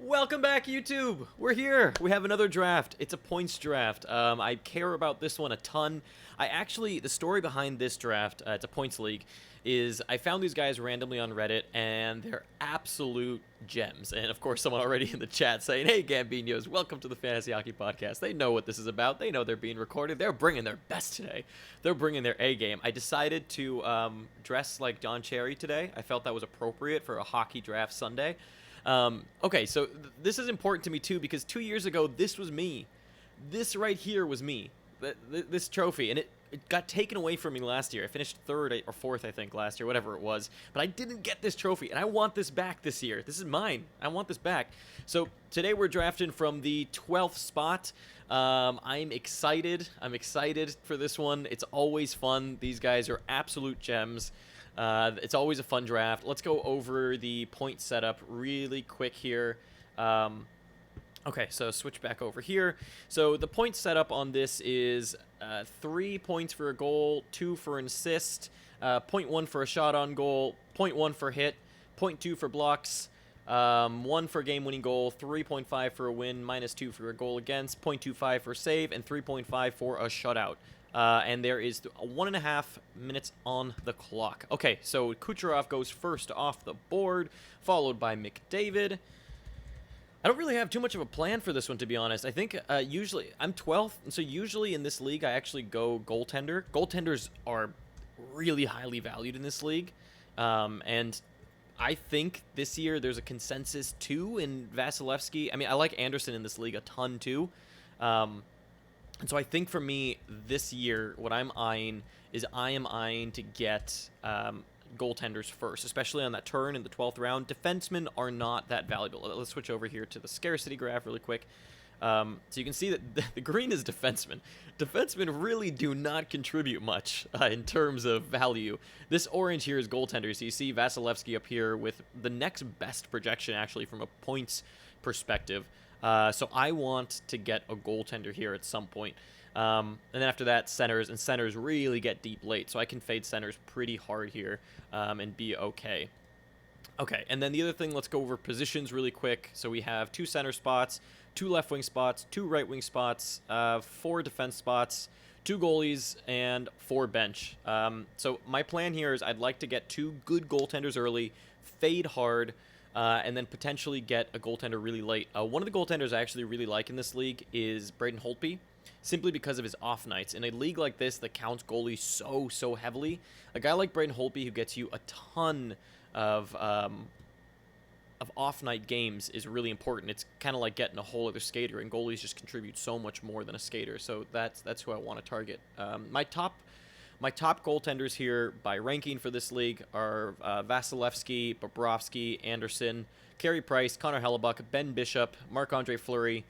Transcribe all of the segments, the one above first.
Welcome back, YouTube. We're here. We have another draft. It's a points draft. I care about this one a ton. The story behind this draft, it's a points league, is I found these guys randomly on Reddit, and they're absolute gems. And of course, someone already in the chat saying, "Hey, Gambinos, welcome to the Fantasy Hockey Podcast." They know what this is about. They know they're being recorded. They're bringing their best today. They're bringing their A game. I decided to dress like Don Cherry today. I felt that was appropriate for a hockey draft Sunday. Okay, so this is important to me too because 2 years ago, this was me. This right here was me. This trophy, and it got taken away from me last year. I finished third or fourth, I think, last year, whatever it was. But I didn't get this trophy, and I want this back this year. This is mine. I want this back. So today we're drafting from the 12th spot. I'm excited. I'm excited for this one. It's always fun. These guys are absolute gems. It's always a fun draft. Let's go over the point setup really quick here. Okay, so switch back over here. So the point setup on this is 3 points for a goal, 2 for an assist, 0.1 for a shot on goal, 0.1 for hit, 0.2 for blocks, 1 for game-winning goal, 3.5 for a win, -2 for a goal against, 0.25 for save, and 3.5 for a shutout. And there is 1.5 minutes on the clock. Okay, so Kucherov goes first off the board, followed by McDavid. I don't really have too much of a plan for this one, to be honest. I think usually I'm 12th, so usually in this league I actually go goaltender. Goaltenders are really highly valued in this league, and I think this year there's a consensus too in Vasilevsky. I mean, I like Anderson in this league a ton too. And so I think for me this year, what I'm eyeing is I am eyeing to get goaltenders first, especially on that turn in the 12th round. Defensemen are not that valuable. Let's switch over here to the scarcity graph really quick. So you can see that the green is defensemen. Defensemen really do not contribute much in terms of value. This orange here is goaltenders. So you see Vasilevsky up here with the next best projection actually from a points perspective. So I want to get a goaltender here at some point. And then after that, centers, and centers really get deep late. So I can fade centers pretty hard here and be okay. Okay, and then the other thing, let's go over positions really quick. So we have 2 center spots, 2 left wing spots, 2 right wing spots, 4 defense spots, 2 goalies, and 4 bench. So my plan here is I'd like to get 2 good goaltenders early, fade hard, and then potentially get a goaltender really late. One of the goaltenders I actually really like in this league is Braden Holtby, simply because of his off nights. In a league like this that counts goalies so heavily, a guy like Braden Holtby who gets you a ton of off night games is really important. It's kind of like getting a whole other skater, and goalies just contribute so much more than a skater. So that's who I want to target. My top goaltenders here by ranking for this league are Vasilevsky, Bobrovsky, Anderson, Carey Price, Connor Hellebuck, Ben Bishop, Marc-Andre Fleury,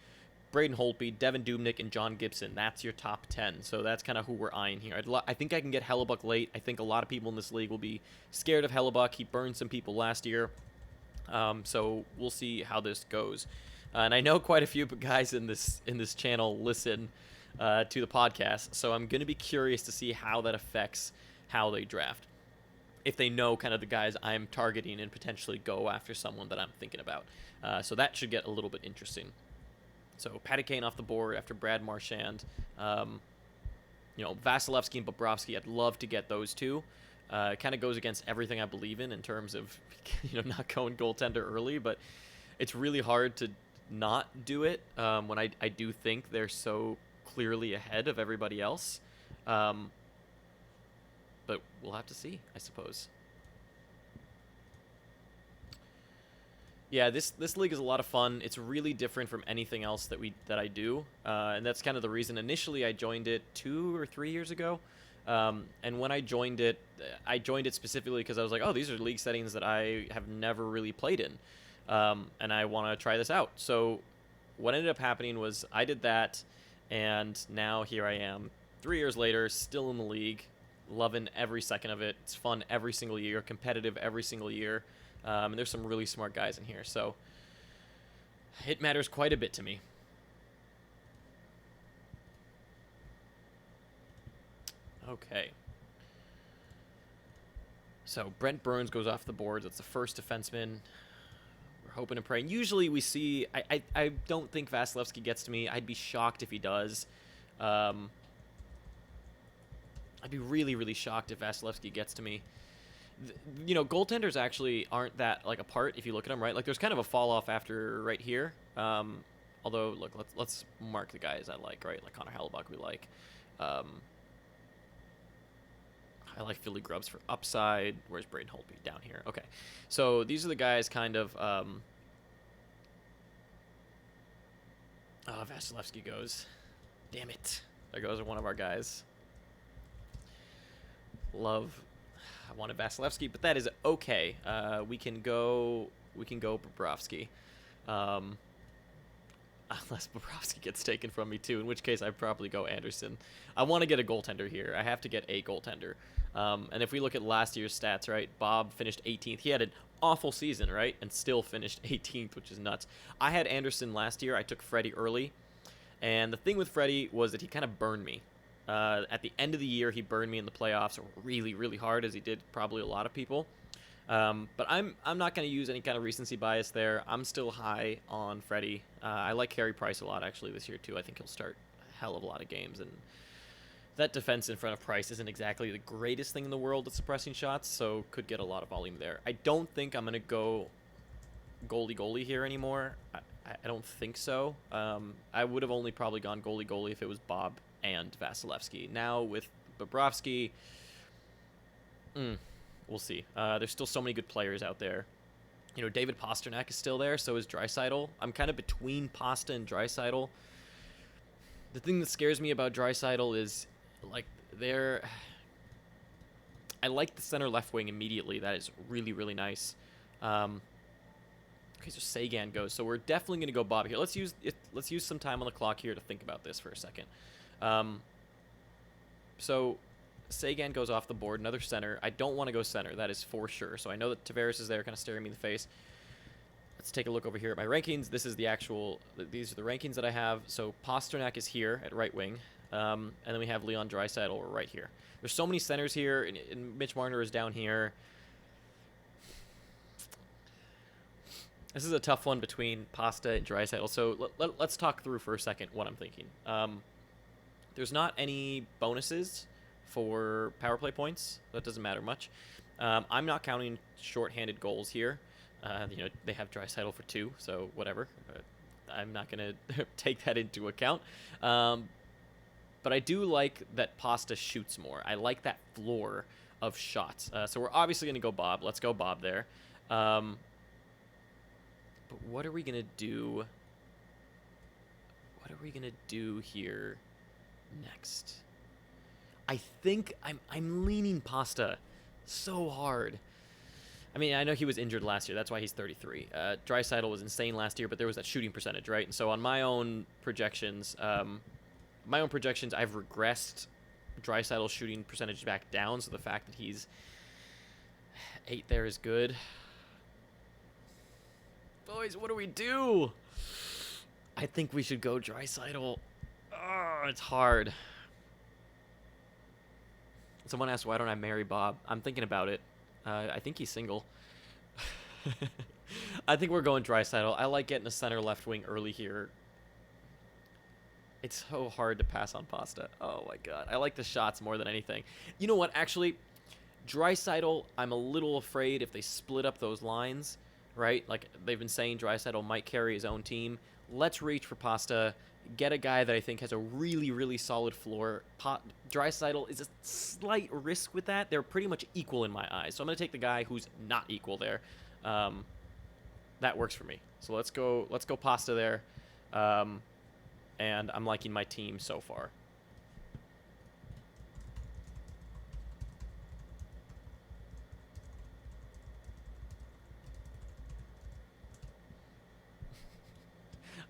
Braden Holtby, Devin Dubnyk, and John Gibson. That's your top 10. So that's kind of who we're eyeing here. I think I can get Hellebuck late. I think a lot of people in this league will be scared of Hellebuck. He burned some people last year. So we'll see how this goes. And I know quite a few guys in this channel listen to the podcast, so I'm going to be curious to see how that affects how they draft. If they know kind of the guys I'm targeting and potentially go after someone that I'm thinking about. So that should get a little bit interesting. So Patty Kane off the board after Brad Marchand. Vasilevsky and Bobrovsky, I'd love to get those two. It kind of goes against everything I believe in terms of not going goaltender early, but it's really hard to not do it when I do think they're so clearly ahead of everybody else. But we'll have to see, I suppose. Yeah, this league is a lot of fun. It's really different from anything else that I do, and that's kind of the reason. Initially, I joined it 2 or 3 years ago, and when I joined it specifically because I was like, oh, these are league settings that I have never really played in, and I want to try this out. So what ended up happening was I did that, and now here I am, 3 years later, still in the league, loving every second of it. It's fun every single year, competitive every single year. And there's some really smart guys in here, so it matters quite a bit to me. Okay. So Brent Burns goes off the board. That's the first defenseman. We're hoping and praying. Usually we see... I don't think Vasilevsky gets to me. I'd be shocked if he does. I'd be really, really shocked if Vasilevsky gets to me. You know, goaltenders actually aren't that, like, apart if you look at them, right? Like, there's kind of a fall-off after right here. Although, look, let's mark the guys I like, right? Like Connor Hellebuck we like. I like Philly Grubbs for upside. Where's Braden Holtby? Down here. Okay. So these are the guys kind of... oh, Vasilevsky goes. Damn it. There goes one of our guys. Love... I wanted Vasilevsky, but that is okay. We can go Bobrovsky. Unless Bobrovsky gets taken from me too, in which case I'd probably go Anderson. I want to get a goaltender here. I have to get a goaltender. And if we look at last year's stats, right, Bob finished 18th. He had an awful season, right, and still finished 18th, which is nuts. I had Anderson last year. I took Freddie early. And the thing with Freddie was that he kind of burned me. At the end of the year, he burned me in the playoffs really, really hard, as he did probably a lot of people. But I'm not going to use any kind of recency bias there. I'm still high on Freddie. I like Carey Price a lot, actually, this year, too. I think he'll start a hell of a lot of games. And that defense in front of Price isn't exactly the greatest thing in the world at suppressing shots, so could get a lot of volume there. I don't think I'm going to go goalie here anymore. I don't think so. I would have only probably gone goalie if it was Bob and Vasilevsky. Now with Bobrovsky, we'll see. There's still so many good players out there. You know, David Pastrnak is still there, so is Draisaitl. I'm kind of between Pasta and Draisaitl. The thing that scares me about Draisaitl is, like, I like the center left wing immediately. That is really, really nice. Okay, so Sagan goes. So we're definitely going to go Bob here. Let's use some time on the clock here to think about this for a second. So Sagan goes off the board. Another center. I don't want to go center. That is for sure. So I know that Tavares is there kind of staring me in the face. Let's take a look over here at my rankings. These are the rankings that I have. So Pastrnak is here at right wing. And then we have Leon Draisaitl right here. There's so many centers here, and Mitch Marner is down here. This is a tough one between Pasta and Draisaitl. So let's talk through for a second what I'm thinking. There's not any bonuses for power play points. That doesn't matter much. I'm not counting shorthanded goals here. You know, they have Draisaitl for 2, so whatever. I'm not going to take that into account. But I do like that Pasta shoots more. I like that floor of shots. So we're obviously going to go Bob. Let's go Bob there. But what are we going to do? What are we going to do here next? I think I'm leaning Pasta so hard. I mean, I know he was injured last year. That's why he's 33. Draisaitl was insane last year, but there was that shooting percentage, right? And so on my own projections, I've regressed Draisaitl's shooting percentage back down. So the fact that he's 8 there is good. Boys, what do we do? I think we should go Draisaitl. Oh, it's hard. Someone asked, why don't I marry Bob? I'm thinking about it. I think he's single. I think we're going Draisaitl. I like getting a center left wing early here. It's so hard to pass on Pasta. Oh, my God. I like the shots more than anything. You know what? Actually, Draisaitl, I'm a little afraid if they split up those lines, right? Like, they've been saying Draisaitl might carry his own team. Let's reach for Pasta. Get a guy that I think has a really, really solid floor. Draisaitl is a slight risk with that. They're pretty much equal in my eyes. So I'm going to take the guy who's not equal there. That works for me. So let's go Pasta there. And I'm liking my team so far.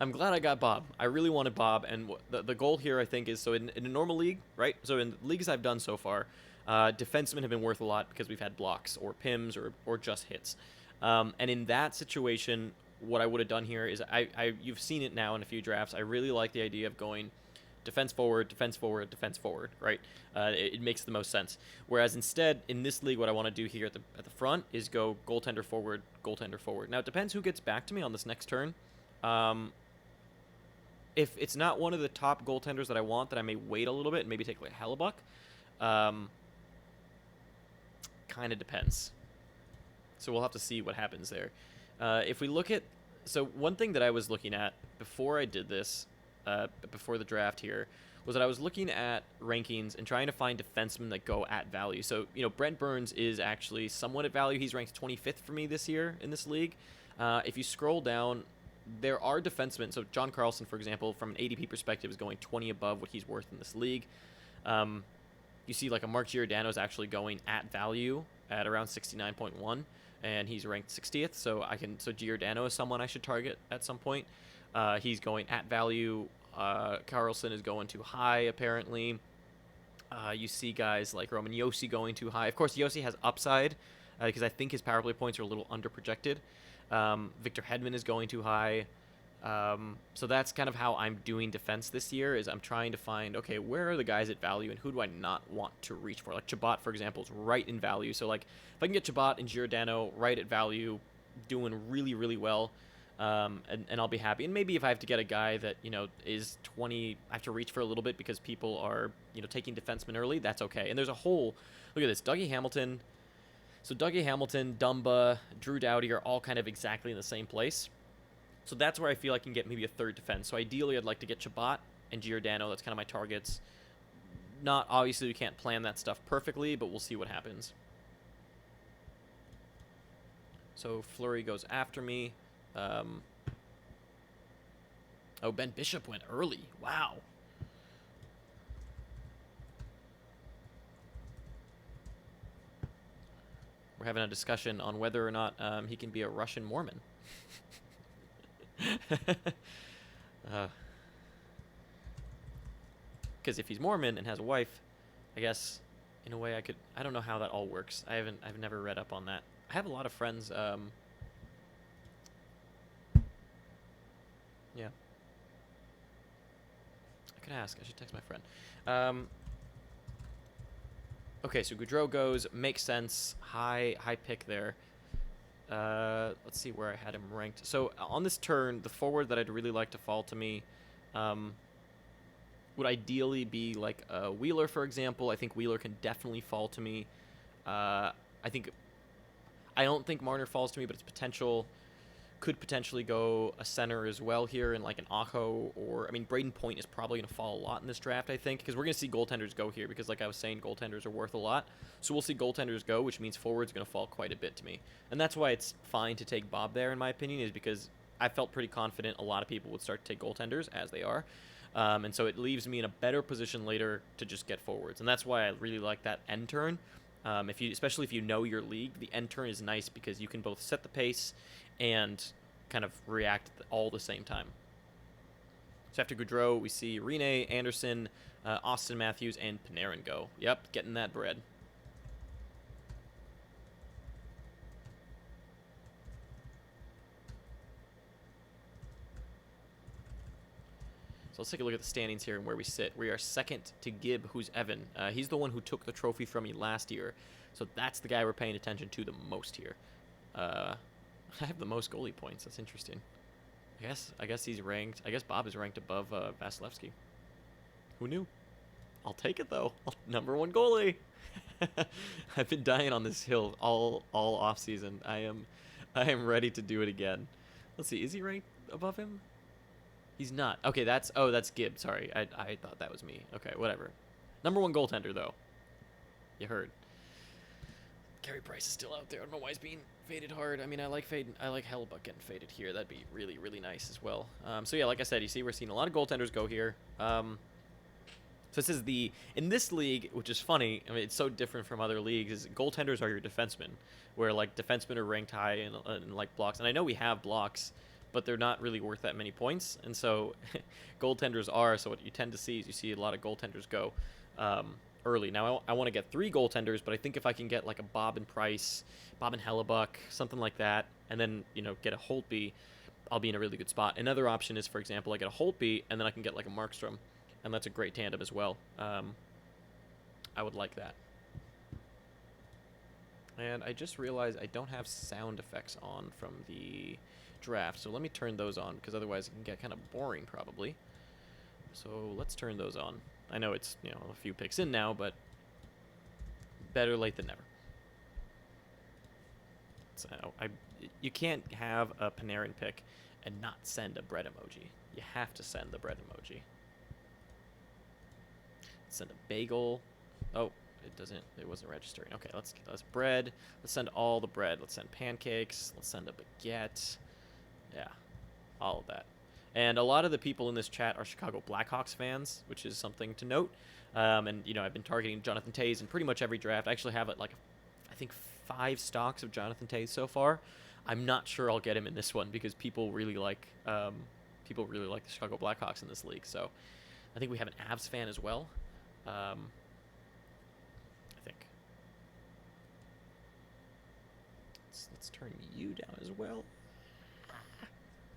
I'm glad I got Bob. I really wanted Bob, and the goal here, I think, is so in a normal league, right? So in leagues I've done so far, defensemen have been worth a lot because we've had blocks or PIMs or just hits. And in that situation, what I would have done here is you've seen it now in a few drafts. I really like the idea of going defense forward, defense forward, defense forward, right? It makes the most sense. Whereas instead, in this league, what I want to do here at the front is go goaltender forward, goaltender forward. Now, it depends who gets back to me on this next turn. If it's not one of the top goaltenders that I want, then I may wait a little bit and maybe take like Hellebuck. Kind of depends. So we'll have to see what happens there. If we look at... So one thing that I was looking at before I did this, before the draft here, was that I was looking at rankings and trying to find defensemen that go at value. So, you know, Brent Burns is actually somewhat at value. He's ranked 25th for me this year in this league. If you scroll down, there are defensemen. So John Carlson, for example, from an ADP perspective, is going 20 above what he's worth in this league. You see like a Mark Giordano is actually going at value at around 69.1, and he's ranked 60th. So Giordano is someone I should target at some point. He's going at value. Carlson is going too high, apparently. You see guys like Roman Josi going too high. Of course, Josi has upside because I think his power play points are a little underprojected. Victor Hedman is going too high. So that's kind of how I'm doing defense this year, is I'm trying to find, okay, where are the guys at value and who do I not want to reach for? Like Chabot, for example, is right in value. So like if I can get Chabot and Giordano right at value, doing really, really well, and I'll be happy. And maybe if I have to get a guy that, you know, is 20, I have to reach for a little bit because people are, you know, taking defensemen early, that's okay. And there's a whole, look at this, Dougie Hamilton. So Dougie Hamilton, Dumba, Drew Doughty are all kind of exactly in the same place. So that's where I feel I can get maybe a third defense. So ideally, I'd like to get Chabot and Giordano. That's kind of my targets. Not, obviously, we can't plan that stuff perfectly, but we'll see what happens. So Fleury goes after me. Oh, Ben Bishop went early. Wow. We're having a discussion on whether or not he can be a Russian Mormon. Because if he's Mormon and has a wife, I guess in a way I don't know how that all works. I've never read up on that. I have a lot of friends. Yeah. I could ask. I should text my friend. Okay, so Goudreau goes. Makes sense. High pick there. Let's see where I had him ranked. So on this turn, the forward that I'd really like to fall to me would ideally be like Wheeler, for example. I think Wheeler can definitely fall to me. I don't think Marner falls to me, but its potential could potentially go a center as well here, in like an Aho, or I mean Braden Point is probably going to fall a lot in this draft, I think, because we're going to see goaltenders go here, because like I was saying, goaltenders are worth a lot. So we'll see goaltenders go, which means forward's going to fall quite a bit to me. And that's why it's fine to take Bob there, in my opinion, is because I felt pretty confident a lot of people would start to take goaltenders, as they are. And so it leaves me in a better position later to just get forwards. And that's why I really like that end turn. Especially if you know your league, the end turn is nice because you can both set the pace and kind of react all at the same time. So after Goudreau, we see Rene, Anderson, Austin Matthews, and Panarin go. Yep, getting that bread. So let's take a look at the standings here and where we sit. We are second to Gibb, who's Evan. He's the one who took the trophy from me last year. So that's the guy we're paying attention to the most here. I have the most goalie points. That's interesting. I guess he's ranked. I guess Bob is ranked above Vasilevsky. Who knew? I'll take it though. Number one goalie. I've been dying on this hill all off season. I am ready to do it again. Let's see. Is he ranked above him? He's not. Okay, that's Gibb. Sorry, I thought that was me. Okay, whatever. Number one goaltender though. You heard. Carey Price is still out there. I don't know why he's being faded hard. I mean, I like Hellebuck getting faded here. That'd be really, really nice as well. So yeah, like I said, you see we're seeing a lot of goaltenders go here. So this is in this league, which is funny. I mean, it's so different from other leagues. Is goaltenders are your defensemen, where like defensemen are ranked high in like blocks. And I know we have blocks, but they're not really worth that many points. And so goaltenders are. So what you tend to see is you see a lot of goaltenders go early. Now, I want to get 3 goaltenders, but I think if I can get like a Bob and Price, Bob and Hellebuck, something like that, and then, you know, get a Holtby, I'll be in a really good spot. Another option is, for example, I get a Holtby, and then I can get like a Markstrom. and that's a great tandem as well. I would like that. And I just realized I don't have sound effects on from the draft, so let me turn those on, because otherwise it can get kind of boring probably. So let's turn those on. I know it's, you know, a few picks in now, but better late than never. So you can't have a Panarin pick and not send a bread emoji. You have to send the bread emoji. Send a bagel. Oh, it wasn't registering. Okay, let's bread. Let's send all the bread. Let's send pancakes. Let's send a baguette. Yeah, all of that. And a lot of the people in this chat are Chicago Blackhawks fans, which is something to note. And, you know, I've been targeting Jonathan Toews in pretty much every draft. I actually have, like, I think 5 stocks of Jonathan Toews so far. I'm not sure I'll get him in this one because people really like the Chicago Blackhawks in this league. So I think we have an Avs fan as well. I think. Let's turn you down as well.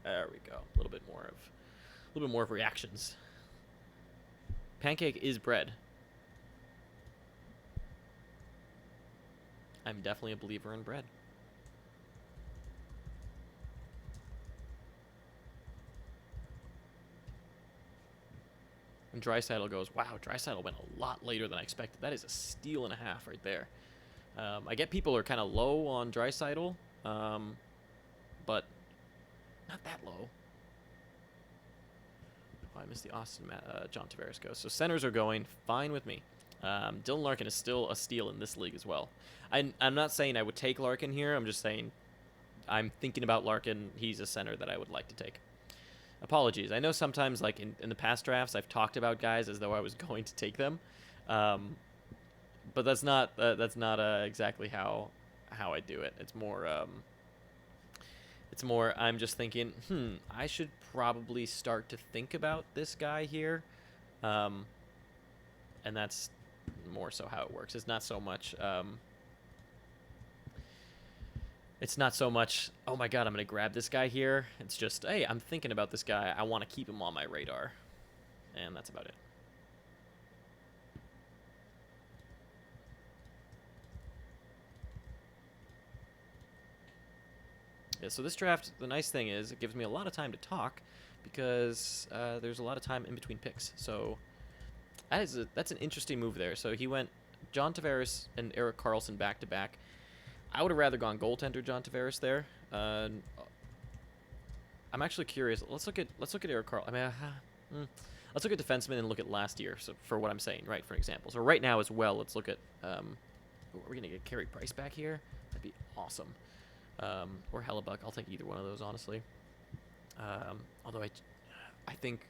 There we go. A little bit more of reactions. Pancake is bread. I'm definitely a believer in bread. And Draisaitl goes, wow, Draisaitl went a lot later than I expected. That is a steal and a half right there. I get people are kind of low on Draisaitl, but not that low. Oh, I missed the Austin John Tavares goes. So centers are going fine with me. Dylan Larkin is still a steal in this league as well. I'm not saying I would take Larkin here. I'm just saying I'm thinking about Larkin. He's a center that I would like to take. Apologies. I know sometimes, like in the past drafts, I've talked about guys as though I was going to take them, but that's not exactly how I do it. It's more I'm just thinking, I should probably start to think about this guy here, and that's more so how it works. It's not so much. It's not so much, oh my god, I'm going to grab this guy here. It's just, hey, I'm thinking about this guy. I want to keep him on my radar. And that's about it. Yeah, so this draft, the nice thing is it gives me a lot of time to talk because there's a lot of time in between picks. So that's an interesting move there. So he went John Tavares and Erik Karlsson back-to-back. I would have rather gone goaltender John Tavares there. I'm actually curious. Let's look at Erik Karlsson. I mean, let's look at defensemen and look at last year. So for what I'm saying, right? For example, so right now as well, let's look at. Are we gonna get Carey Price back here? That'd be awesome. Or Hellebuck. I'll take either one of those honestly. Although I think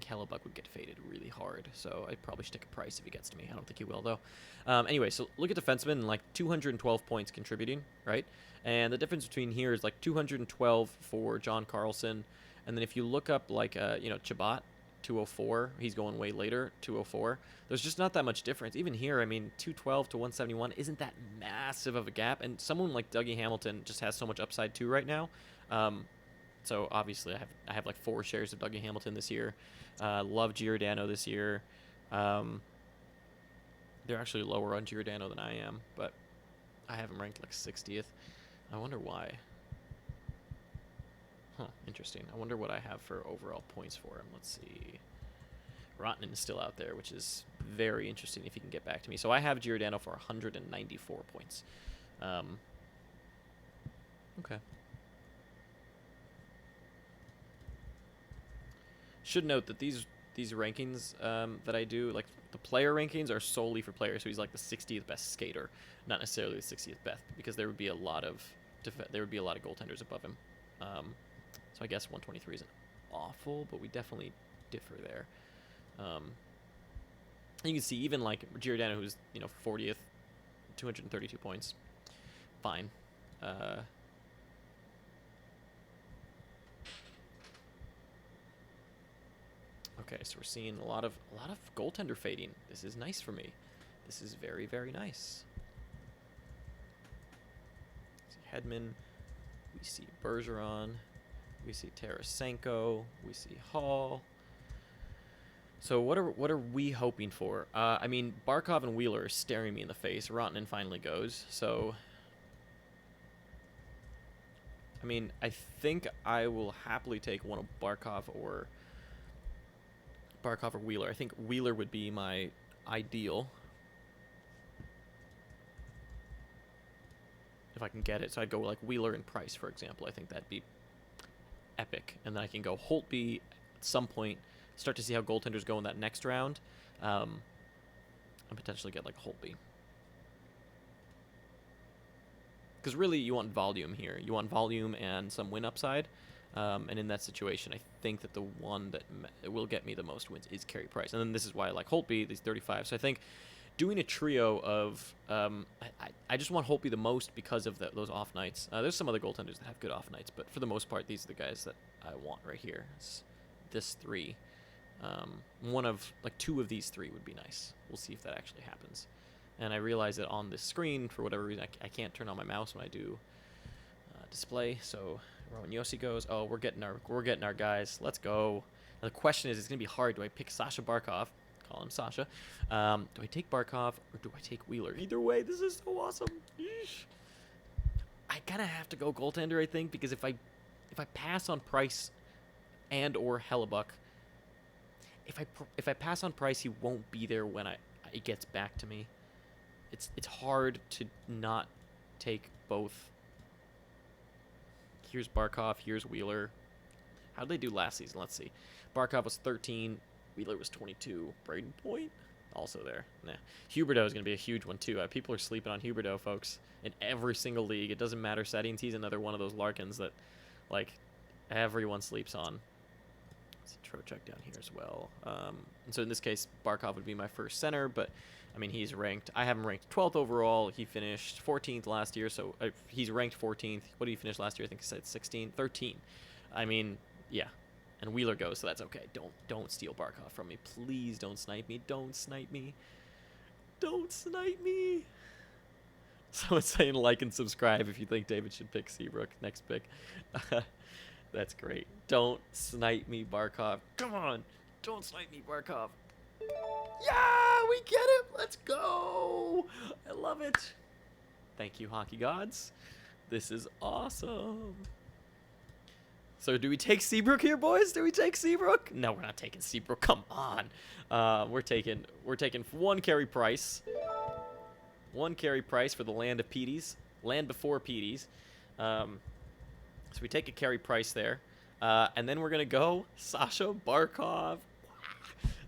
Hellebuck would get faded really hard, so I probably should take a Price if he gets to me. I don't think he will, though. Anyway, so look at defensemen and, like, 212 points contributing, right? And the difference between here is, like, 212 for John Carlson, and then if you look up, like, Chabot, 204, he's going way later, 204. There's just not that much difference. Even here, I mean, 212 to 171 isn't that massive of a gap, and someone like Dougie Hamilton just has so much upside, too, right now. So obviously I have like 4 shares of Dougie Hamilton this year. Love Giordano this year. They're actually lower on Giordano than I am, but I have him ranked like 60th. I wonder why. Huh, interesting. I wonder what I have for overall points for him. Let's see. Rottman is still out there, which is very interesting if he can get back to me. So I have Giordano for 194 points. Okay. Should note that these rankings that I do, like the player rankings, are solely for players. So he's like the 60th best skater, not necessarily the 60th best, because there would be a lot of goaltenders above him. So I guess 123 isn't awful, but we definitely differ there. You can see even like Giordano, who's 40th, 232 points, fine. Okay, so we're seeing a lot of goaltender fading. This is nice for me. This is very, very nice. We see Hedman. We see Bergeron. We see Tarasenko. We see Hall. So what are we hoping for? I mean, Barkov and Wheeler are staring me in the face. Rotten finally goes. So, I mean, I think I will happily take one of Barkov or Wheeler. I think Wheeler would be my ideal if I can get it. So I'd go like Wheeler and Price, for example. I think that'd be epic. And then I can go Holtby at some point, start to see how goaltenders go in that next round, and potentially get like Holtby. Because really, you want volume here. You want volume and some win upside. And in that situation, I think that the one that will get me the most wins is Carey Price. And then this is why I like Holtby. He's 35. So I think doing a trio of... I just want Holtby the most because of those off nights. There's some other goaltenders that have good off nights, but for the most part, these are the guys that I want right here. It's this three. Two of these three would be nice. We'll see if that actually happens. And I realize that on this screen, for whatever reason, I can't turn on my mouse when I do display. So Roman Yossi goes. Oh, we're getting our guys. Let's go. Now the question is, it's gonna be hard. Do I pick Sasha Barkov? Call him Sasha. Do I take Barkov or do I take Wheeler? Either way, this is so awesome. Yeesh. I kind of have to go goaltender, I think, because if I pass on Price and or Hellebuck, if I pass on Price, he won't be there when it gets back to me. It's hard to not take both. Here's Barkov. Here's Wheeler. How did they do last season? Let's see. Barkov was 13. Wheeler was 22. Braden Point also there. Nah. Huberdeau is going to be a huge one too. People are sleeping on Huberdeau, folks, in every single league. It doesn't matter settings. He's another one of those Larkins that, like, everyone sleeps on. Let's Trocheck down here as well. And so in this case, Barkov would be my first center, but I mean, he's ranked. I have him ranked 12th overall. He finished 14th last year, so he's ranked 14th. What did he finish last year? I think he said 16, 13. I mean, yeah. And Wheeler goes, so that's okay. Don't steal Barkov from me. Please don't snipe me. Don't snipe me. Don't snipe me. Someone's saying like and subscribe if you think David should pick Seabrook next pick. That's great. Don't snipe me, Barkov. Come on. Don't snipe me, Barkov. Yeah, we get it. Let's go. I love it. Thank you, hockey gods. This is awesome. So do we take Seabrook here, boys? Do we take Seabrook? No, we're not taking Seabrook. Come on. We're taking one Carey Price. One Carey Price for the land of Petey's. Land before Petey's. So we take a Carey Price there. And then we're going to go Sasha Barkov.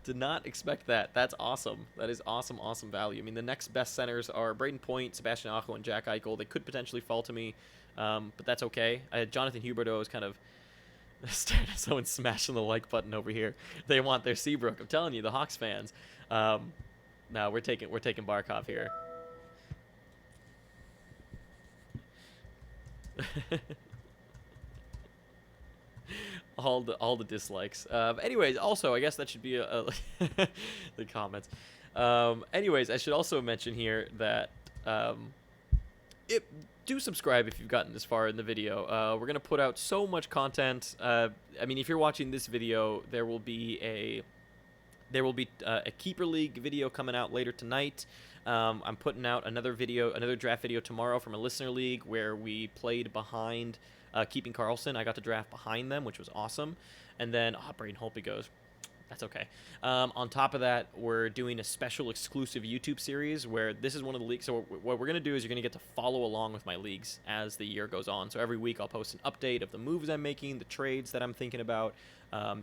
Did not expect that. That's awesome. That is awesome, awesome value. I mean, the next best centers are Braden Point, Sebastian Aho, and Jack Eichel. They could potentially fall to me, but that's okay. Jonathan Huberdeau is kind of staring at someone smashing the like button over here. They want their Seabrook. I'm telling you, the Hawks fans. No, we're taking Barkov here. all the dislikes. Anyways, also I guess that should be the comments. Anyways, I should also mention here that do subscribe if you've gotten this far in the video. We're gonna put out so much content. I mean, if you're watching this video, there will be a Keeper League video coming out later tonight. I'm putting out another draft video tomorrow from a listener league where we played behind Keeping Karlsson. I got to draft behind them, which was awesome. And then, Braden Holtby goes. That's okay. On top of that, we're doing a special exclusive YouTube series where this is one of the leagues. So what we're going to do is you're going to get to follow along with my leagues as the year goes on. So every week I'll post an update of the moves I'm making, the trades that I'm thinking about,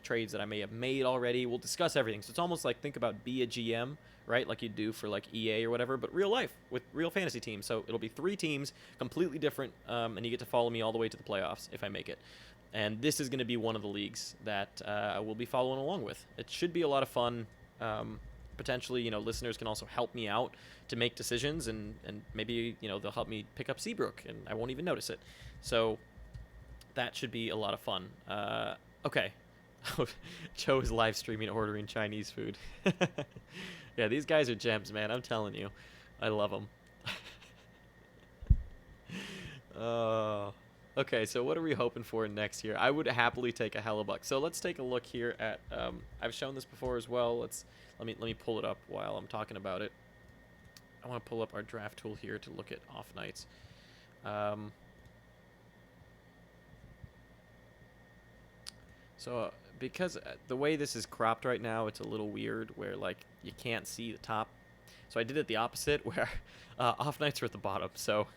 trades that I may have made already. We'll discuss everything. So it's almost like, think about be a GM, right? Like you do for like EA or whatever, but real life with real fantasy teams. So it'll be 3 teams, completely different, and you get to follow me all the way to the playoffs if I make it. And this is going to be one of the leagues that we'll be following along with. It should be a lot of fun. Potentially, listeners can also help me out to make decisions, and maybe, they'll help me pick up Seabrook, and I won't even notice it. So that should be a lot of fun. Okay. Joe is live streaming ordering Chinese food. Yeah, these guys are gems, man. I'm telling you. I love them. Oh... Okay, so what are we hoping for next here? I would happily take a Hellebuck. So let's take a look here at. I've shown this before as well. Let me pull it up while I'm talking about it. I want to pull up our draft tool here to look at off nights. So because the way this is cropped right now, it's a little weird where like you can't see the top. So I did it the opposite where off nights are at the bottom. So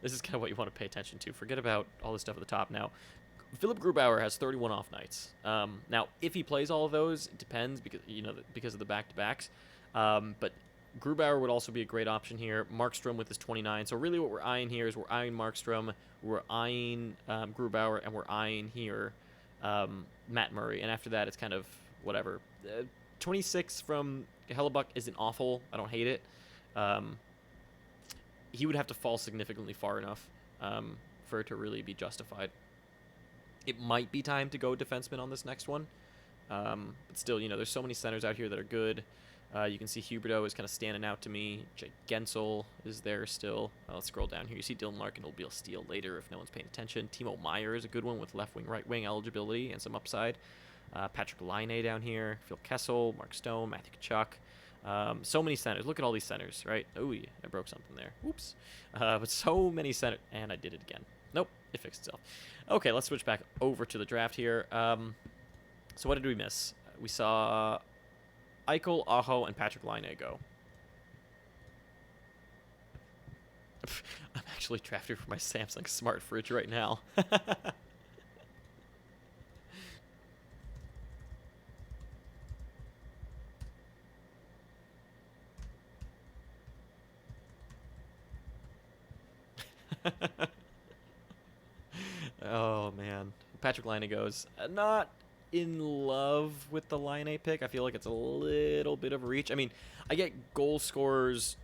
this is kind of what you want to pay attention to. Forget about all this stuff at the top now. Philip Grubauer has 31 off nights. Now, if he plays all of those, it depends because of the back-to-backs. But Grubauer would also be a great option here. Markstrom with his 29. So really what we're eyeing here is we're eyeing Markstrom, we're eyeing Grubauer, and we're eyeing here Matt Murray. And after that, it's kind of whatever. 26 from Hellebuck isn't awful. I don't hate it. He would have to fall significantly far enough for it to really be justified. It might be time to go defenseman on this next one. But still, there's so many centers out here that are good. You can see Huberdeau is kind of standing out to me. Jake Gensel is there still. Let's scroll down here. You see Dylan Larkin will be a steal later if no one's paying attention. Timo Meier is a good one with left wing, right wing eligibility and some upside. Patrick Laine down here. Phil Kessel, Mark Stone, Matthew Tkachuk. So many centers. Look at all these centers, right? Oh, yeah, I broke something there. Oops. But so many centers. And I did it again. Nope, it fixed itself. Okay, let's switch back over to the draft here. So what did we miss? We saw Eichel, Aho, and Patrick Laine go. I'm actually drafting for my Samsung Smart Fridge right now. Oh, man. Patrick Laine goes. Not in love with the Laine pick. I feel like it's a little bit of a reach. I mean, I get goal scorers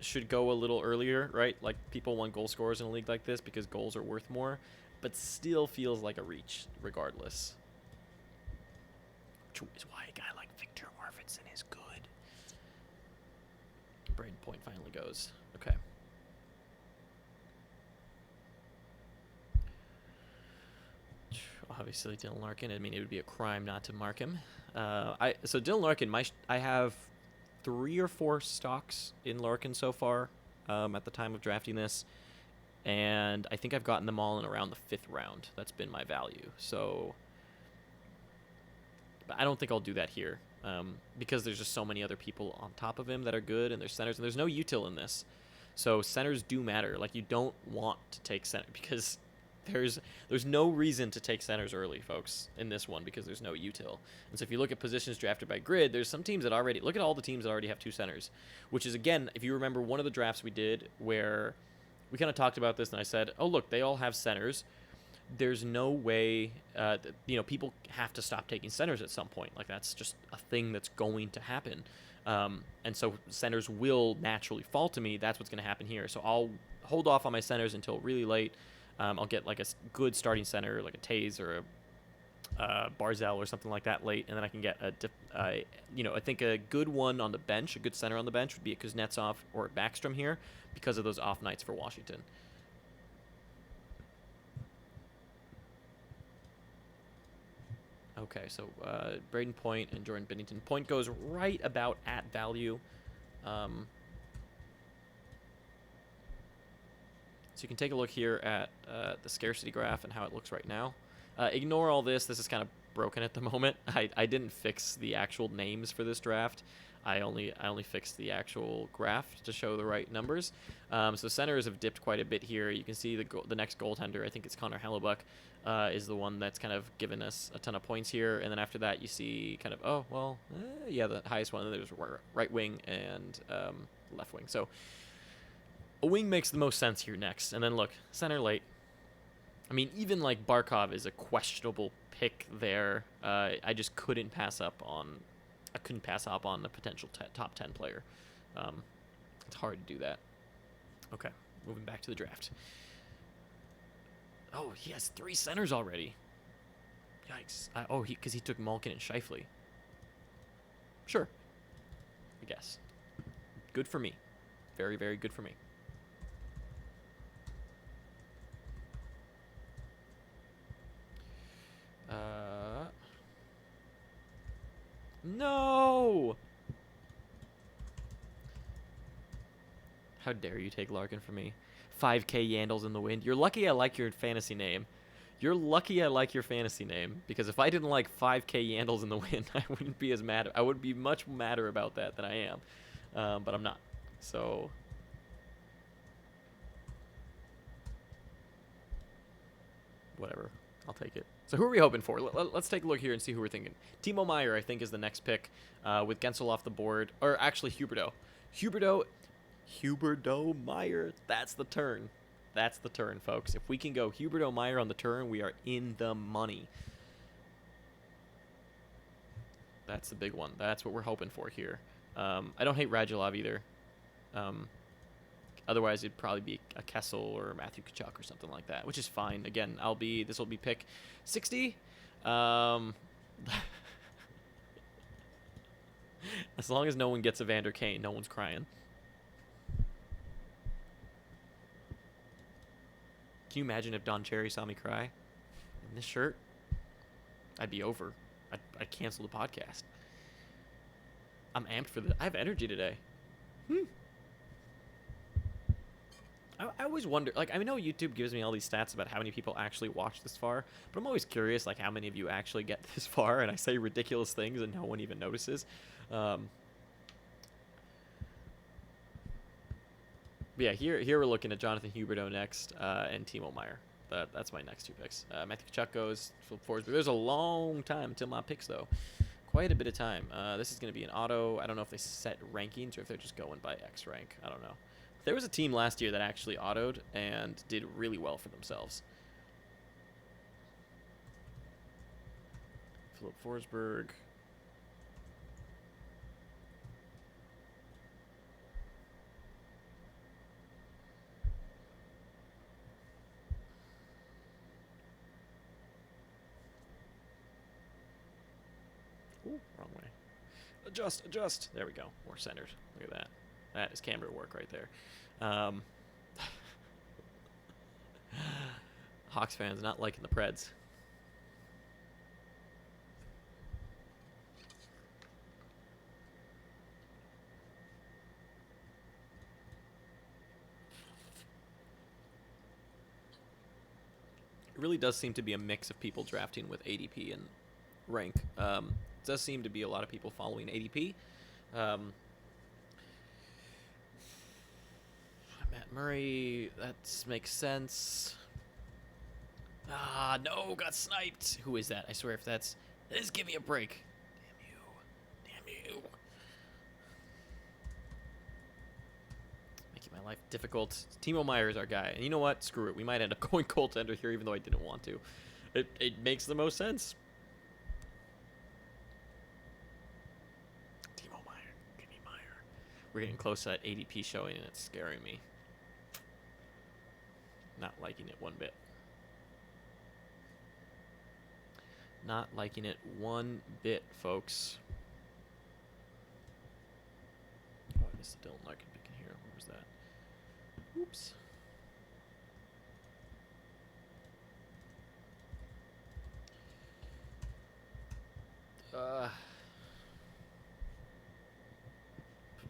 should go a little earlier, right? Like, people want goal scorers in a league like this because goals are worth more, but still feels like a reach regardless. Which is why a guy like Victor Arvidsson is good. Braden Point finally goes. Okay. Obviously, Dylan Larkin. I mean, it would be a crime not to mark him. So Dylan Larkin, I have 3 or 4 stocks in Larkin so far at the time of drafting this, and I think I've gotten them all in around the 5th round. That's been my value. So, but I don't think I'll do that here because there's just so many other people on top of him that are good, and there's centers, and there's no util in this. So centers do matter. Like, you don't want to take center because there's no reason to take centers early, folks, in this one because there's no util. And so if you look at positions drafted by grid, there's some teams that already look at all the teams that already have 2 centers, which is, again, if you remember one of the drafts we did where we kind of talked about this and I said, oh, look, they all have centers. There's no way that, people have to stop taking centers at some point. Like, that's just a thing that's going to happen. And so centers will naturally fall to me. That's what's going to happen here. So I'll hold off on my centers until really late. I'll get like a good starting center, like a Taze or a Barzell or something like that late, and then I can get I think a good one on the bench, a good center on the bench would be a Kuznetsov or a Backstrom here because of those off nights for Washington. Okay, so Braden Point and Jordan Binnington. Point goes right about at value. So you can take a look here at the scarcity graph and how it looks right now. Ignore all this. This is kind of broken at the moment. I didn't fix the actual names for this draft. I only fixed the actual graph to show the right numbers. So centers have dipped quite a bit here. You can see the next goaltender, I think it's Connor Hellebuck, is the one that's kind of given us a ton of points here. And then after that, you see kind of, the highest one. There's right wing and left wing. So a wing makes the most sense here next. And then look, center late. I mean, even like Barkov is a questionable pick there. I just couldn't pass up on a potential top 10 player. It's hard to do that. Okay, moving back to the draft. Oh, he has 3 centers already. Yikes. Because he took Malkin and Scheifele. Sure. I guess. Good for me. Very, very good for me. No! How dare you take Larkin from me? 5K Yandles in the wind. You're lucky I like your fantasy name. You're lucky I like your fantasy name, because if I didn't like 5K Yandles in the wind, I wouldn't be as mad. I would be much madder about that than I am, but I'm not. So, whatever. I'll take it. So who are we hoping for? Let's take a look here and see who we're thinking. Timo Meyer, I think, is the next pick, with Gensel off the board. Or actually, Huberdeau. Huberdeau Meyer. That's the turn. That's the turn, folks. If we can go Huberdeau Meyer on the turn, we are in the money. That's the big one. That's what we're hoping for here. I don't hate Radulov either. Otherwise, it'd probably be a Kessel or Matthew Tkachuk or something like that, which is fine. Again, this will be pick 60. As long as no one gets Evander Kane, no one's crying. Can you imagine if Don Cherry saw me cry in this shirt? I'd be over. I'd cancel the podcast. I'm amped for this. I have energy today. I always wonder, like, I know YouTube gives me all these stats about how many people actually watch this far, but I'm always curious, like, how many of you actually get this far, and I say ridiculous things and no one even notices. But yeah, here we're looking at Jonathan Huberdeau next, and Timo Meyer. That's my next two picks. Matthew Tkachuk goes, Philip Forsberg. There's a long time until my picks, though. Quite a bit of time. This is going to be an auto. I don't know if they set rankings or if they're just going by X rank. I don't know. There was a team last year that actually autoed and did really well for themselves. Philip Forsberg. Ooh, wrong way. Adjust. There we go. More centered. Look at that. That is camera work right there. Hawks fans not liking the Preds. It really does seem to be a mix of people drafting with ADP and rank. It does seem to be a lot of people following ADP. Matt Murray, that makes sense. Ah, no, got sniped. Who is that? I swear if that's... Just give me a break. Damn you. Making my life difficult. Timo Meyer is our guy. And you know what? Screw it. We might end up going goaltender here even though I didn't want to. It makes the most sense. Timo Meyer. Give me Meyer. We're getting close to that ADP showing and it's scaring me. Not liking it one bit. Not liking it one bit, folks. Oh, I missed the Dylan Larkin pick in here. Where was that? Oops.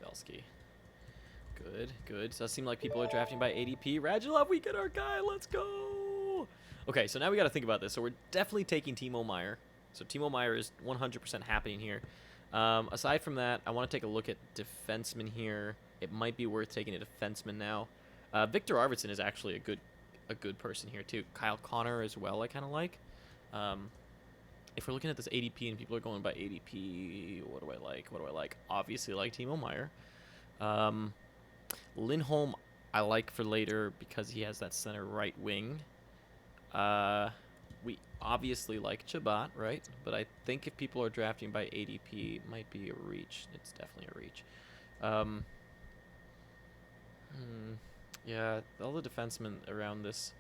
Bobrovsky. Good. Does seem like people are drafting by ADP. Radulov, we get our guy. Let's go. Okay, so now we got to think about this. So we're definitely taking Timo Meyer. So Timo Meyer is 100% happening here. Aside from that, I want to take a look at defensemen here. It might be worth taking a defenseman now. Victor Arvidsson is actually a good person here too. Kyle Connor as well, I kind of like. If we're looking at this ADP and people are going by ADP, what do I like? Obviously, I like Timo Meyer. Lindholm, I like for later because he has that center right wing. We obviously like Chabot, right? But I think if people are drafting by ADP, it might be a reach. It's definitely a reach. Yeah, all the defensemen around this.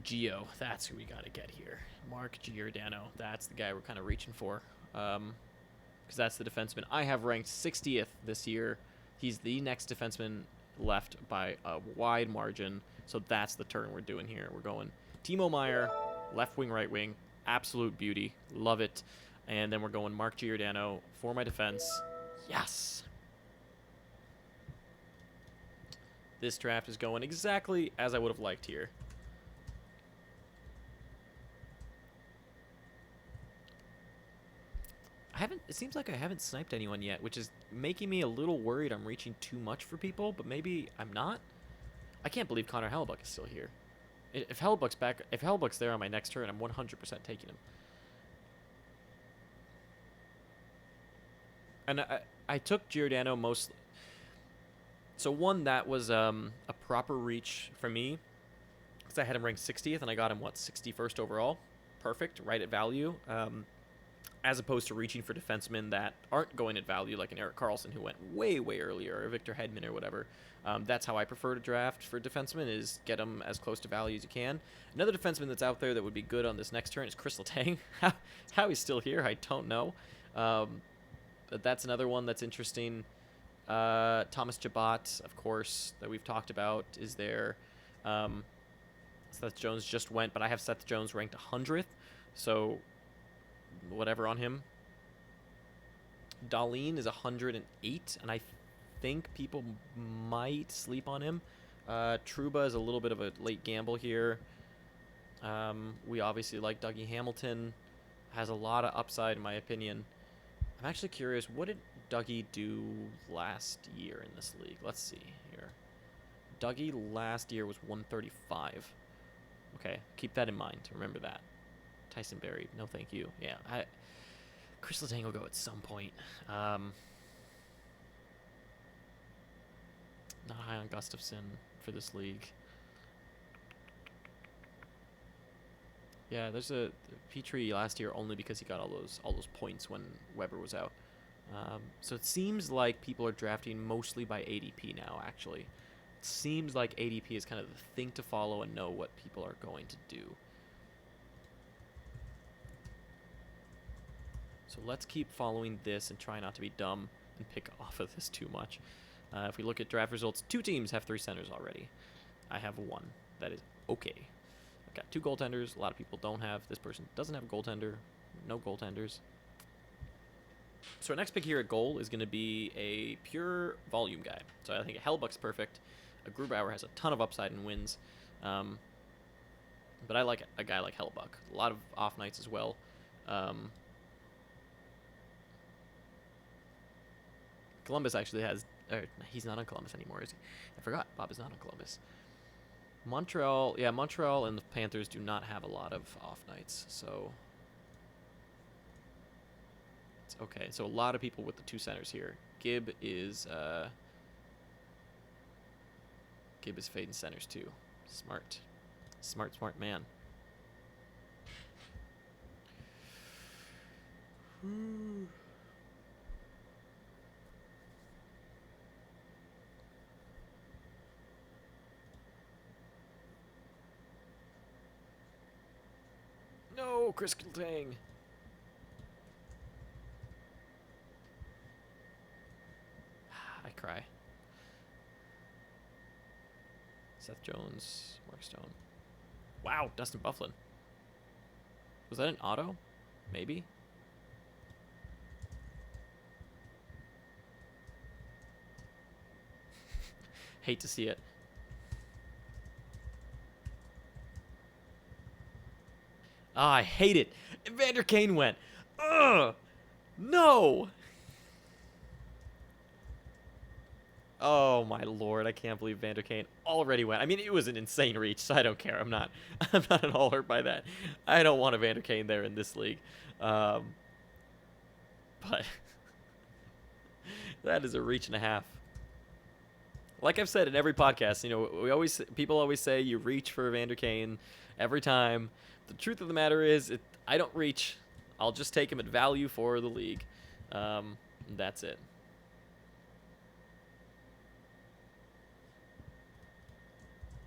Gio, that's who we got to get here. Mark Giordano, that's the guy we're kind of reaching for. Because that's the defenseman I have ranked 60th this year. He's the next defenseman left by a wide margin. So that's the turn we're doing here. We're going Timo Meyer, left wing, right wing. Absolute beauty. Love it. And then we're going Mark Giordano for my defense. Yes! This draft is going exactly as I would have liked here. It seems like I haven't sniped anyone yet, which is making me a little worried I'm reaching too much for people, but maybe I'm not. I can't believe Connor Hellebuck is still here. If Hellebuck's there on my next turn, I'm 100% taking him. And I took Giordano mostly. So one, that was a proper reach for me, because I had him ranked 60th, and I got him, what, 61st overall? Perfect, right at value. As opposed to reaching for defensemen that aren't going at value, like an Erik Karlsson, who went way, way earlier, or Victor Hedman or whatever. That's how I prefer to draft for defensemen, is get them as close to value as you can. Another defenseman that's out there that would be good on this next turn is Chris Letang. How he's still here, I don't know. But that's another one that's interesting. Thomas Chabot, of course, that we've talked about, is there. Seth Jones just went, but I have Seth Jones ranked 100th, so whatever on him. Dahlin is 108, and I think people might sleep on him. Trouba is a little bit of a late gamble here. We obviously like Dougie Hamilton. Has a lot of upside, in my opinion. I'm actually curious, what did Dougie do last year in this league? Let's see here. Dougie last year was 135. Okay, keep that in mind. Remember that. Tyson Berry, no thank you. Yeah, Chris Letang will go at some point. Not high on Gustafsson for this league. Yeah, there's a Petrie last year only because he got all those points when Weber was out. So it seems like people are drafting mostly by ADP now, actually. It seems like ADP is kind of the thing to follow and know what people are going to do. So let's keep following this and try not to be dumb and pick off of this too much. If we look at draft results, 2 teams have 3 centers already. I have 1. That is okay. I've got 2 goaltenders. A lot of people don't have. This person doesn't have a goaltender. No goaltenders. So our next pick here at goal is going to be a pure volume guy. So I think Hellebuck's perfect. Grubauer has a ton of upside and wins. But I like a guy like Hellebuck. A lot of off nights as well. Columbus actually has... he's not on Columbus anymore, is he? I forgot. Bob is not on Columbus. Montreal... Yeah, Montreal and the Panthers do not have a lot of off nights, so... It's okay. So a lot of people with the 2 centers here. Gibb is fading centers too. Smart. Smart man. No, Chris Letang. I cry. Seth Jones, Mark Stone. Wow, Dustin Byfuglien. Was that an auto? Maybe. Hate to see it. Ah, I hate it. Evander Kane went. Ugh! No! Oh my lord, I can't believe Evander Kane already went. I mean, it was an insane reach, so I don't care. I'm not at all hurt by that. I don't want Evander Kane there in this league. But that is a reach and a half. Like I've said in every podcast, you know, people always say you reach for Evander Kane every time. The truth of the matter is, I don't reach. I'll just take him at value for the league. That's it.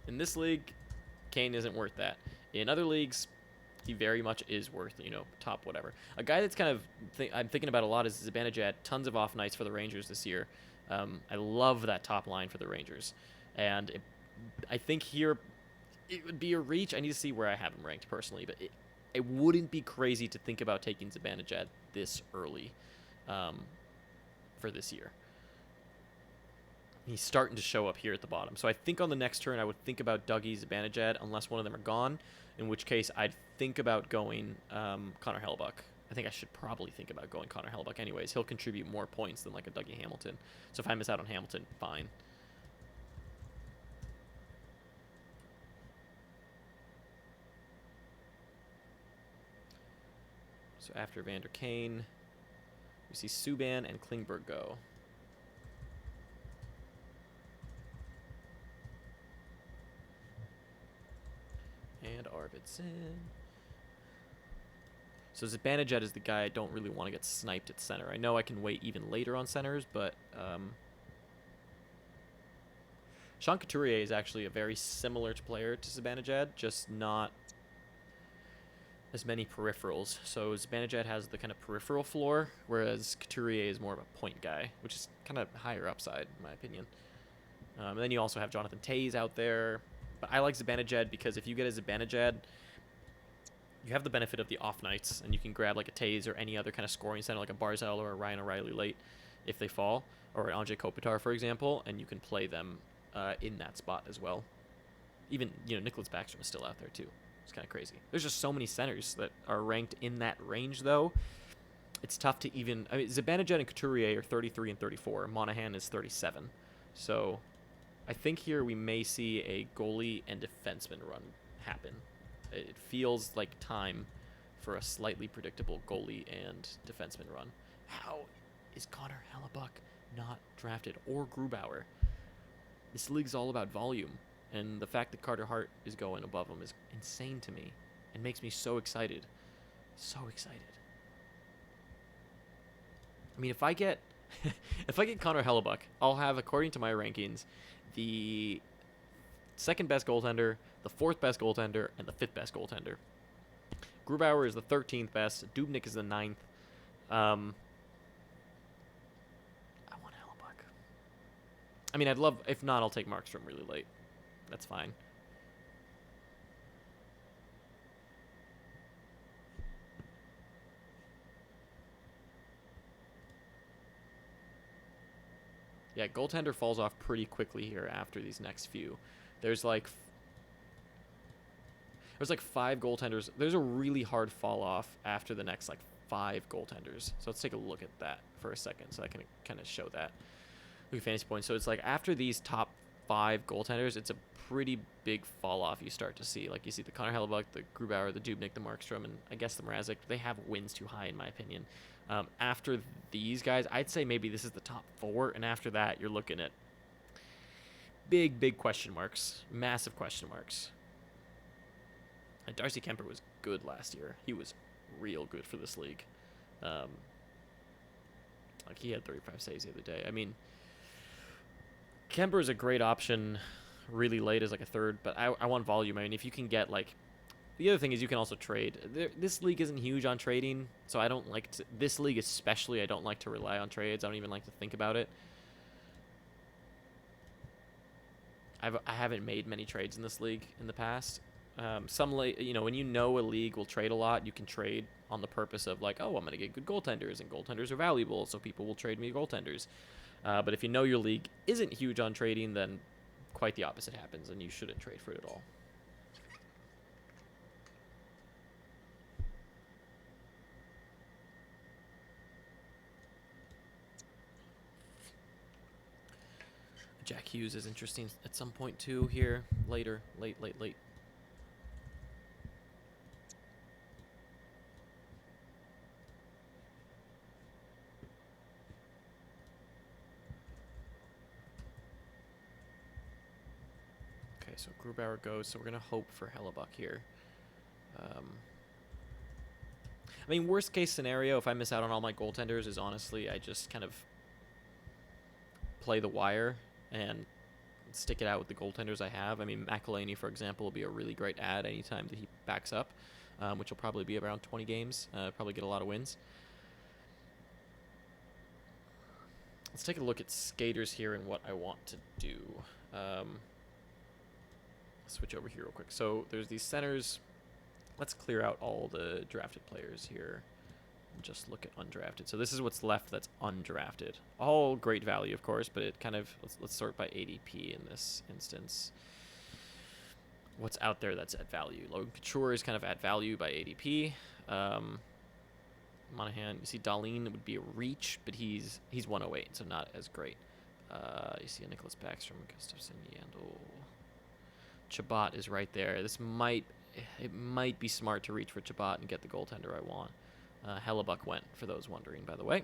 In this league, Kane isn't worth that. In other leagues, he very much is worth, top whatever. A guy that's kind of I'm thinking about a lot is Zibanejad. Tons of off nights for the Rangers this year. I love that top line for the Rangers. And I think here it would be a reach. I need to see where I have him ranked personally, but it wouldn't be crazy to think about taking Zibanejad this early for this year. He's starting to show up here at the bottom. So I think on the next turn, I would think about Dougie, Zibanejad, unless one of them are gone, in which case I'd think about going Connor Hellebuyck. I think I should probably think about going Connor Hellebuyck anyways. He'll contribute more points than like a Dougie Hamilton. So if I miss out on Hamilton, fine. So after Vander Kane, we see Subban and Klingberg go. And Arvidsson. So Zibanejad is the guy I don't really want to get sniped at center. I know I can wait even later on centers, but Sean Couturier is actually a very similar player to Zibanejad, just not as many peripherals. So Zibanejad has the kind of peripheral floor, whereas Couturier is more of a point guy, which is kind of higher upside, in my opinion. And then you also have Jonathan Toews out there. But I like Zibanejad because if you get a Zibanejad, you have the benefit of the off nights, and you can grab like a Toews or any other kind of scoring center, like a Barzal or a Ryan O'Reilly late, if they fall, or an Andrei Kopitar, for example, and you can play them in that spot as well. Even, Nicholas Backstrom is still out there too. It's kind of crazy. There's just so many centers that are ranked in that range, though. It's tough to even... I mean, Zibanejad and Couturier are 33 and 34. Monahan is 37. So I think here we may see a goalie and defenseman run happen. It feels like time for a slightly predictable goalie and defenseman run. How is Connor Hellebuyck not drafted? Or Grubauer? This league's all about volume. And the fact that Carter Hart is going above him is insane to me. It makes me so excited. So excited. I mean, if I get Connor Hellebuyck, I'll have, according to my rankings, the second best goaltender, the fourth best goaltender, and the fifth best goaltender. Grubauer is the 13th best. Dubnyk is the 9th. I want Hellebuyck. I mean, I'd love... If not, I'll take Markstrom really late. That's fine. Yeah, goaltender falls off pretty quickly here after these next few. There's like 5 goaltenders. There's a really hard fall off after the next like 5 goaltenders. So let's take a look at that for a second so I can kind of show that. Look at fantasy points. So it's like after these top 5 goaltenders, it's a pretty big fall off you start to see. Like you see the Connor Hellebuyck, the Grubauer, the Dubnyk, the Markstrom, and I guess the Mrazek. They have wins too high in my opinion. After these guys, I'd say maybe this is the top 4, and after that, you're looking at big question marks, massive question marks. And Darcy Kemper was good last year. He was real good for this league. Like he had 35 saves the other day. I mean, Kemper is a great option really late as like a third, but I want volume. I mean, if you can get like... The other thing is you can also trade. This league isn't huge on trading, so I don't like to... This league especially, I don't like to rely on trades. I don't even like to think about it. I haven't made many trades in this league in the past. When you know a league will trade a lot, you can trade on the purpose of like, oh, I'm going to get good goaltenders, and goaltenders are valuable, so people will trade me goaltenders. But if you know your league isn't huge on trading, then quite the opposite happens, and you shouldn't trade for it at all. Jack Hughes is interesting at some point too here. Late. Okay, so Grubauer goes, so we're going to hope for Hellebuyck here. I mean, worst case scenario, if I miss out on all my goaltenders, is honestly I just kind of play the wire and stick it out with the goaltenders I have. I mean, McElhinney, for example, will be a really great add anytime that he backs up, which will probably be around 20 games. Probably get a lot of wins. Let's take a look at skaters here and what I want to do. Switch over here real quick. So there's these centers. Let's clear out all the drafted players here and just look at undrafted. So this is what's left that's undrafted. All great value, of course, but it kind of, let's sort by ADP in this instance. What's out there that's at value? Logan Couture is kind of at value by ADP. Monahan, you see Dahlin would be a reach, but he's 108, so not as great. You see a Nicholas Backstrom, Gustafsson, Yandel. Chabot is right there. It might be smart to reach for Chabot and get the goaltender I want. Hellebuck went, for those wondering, by the way.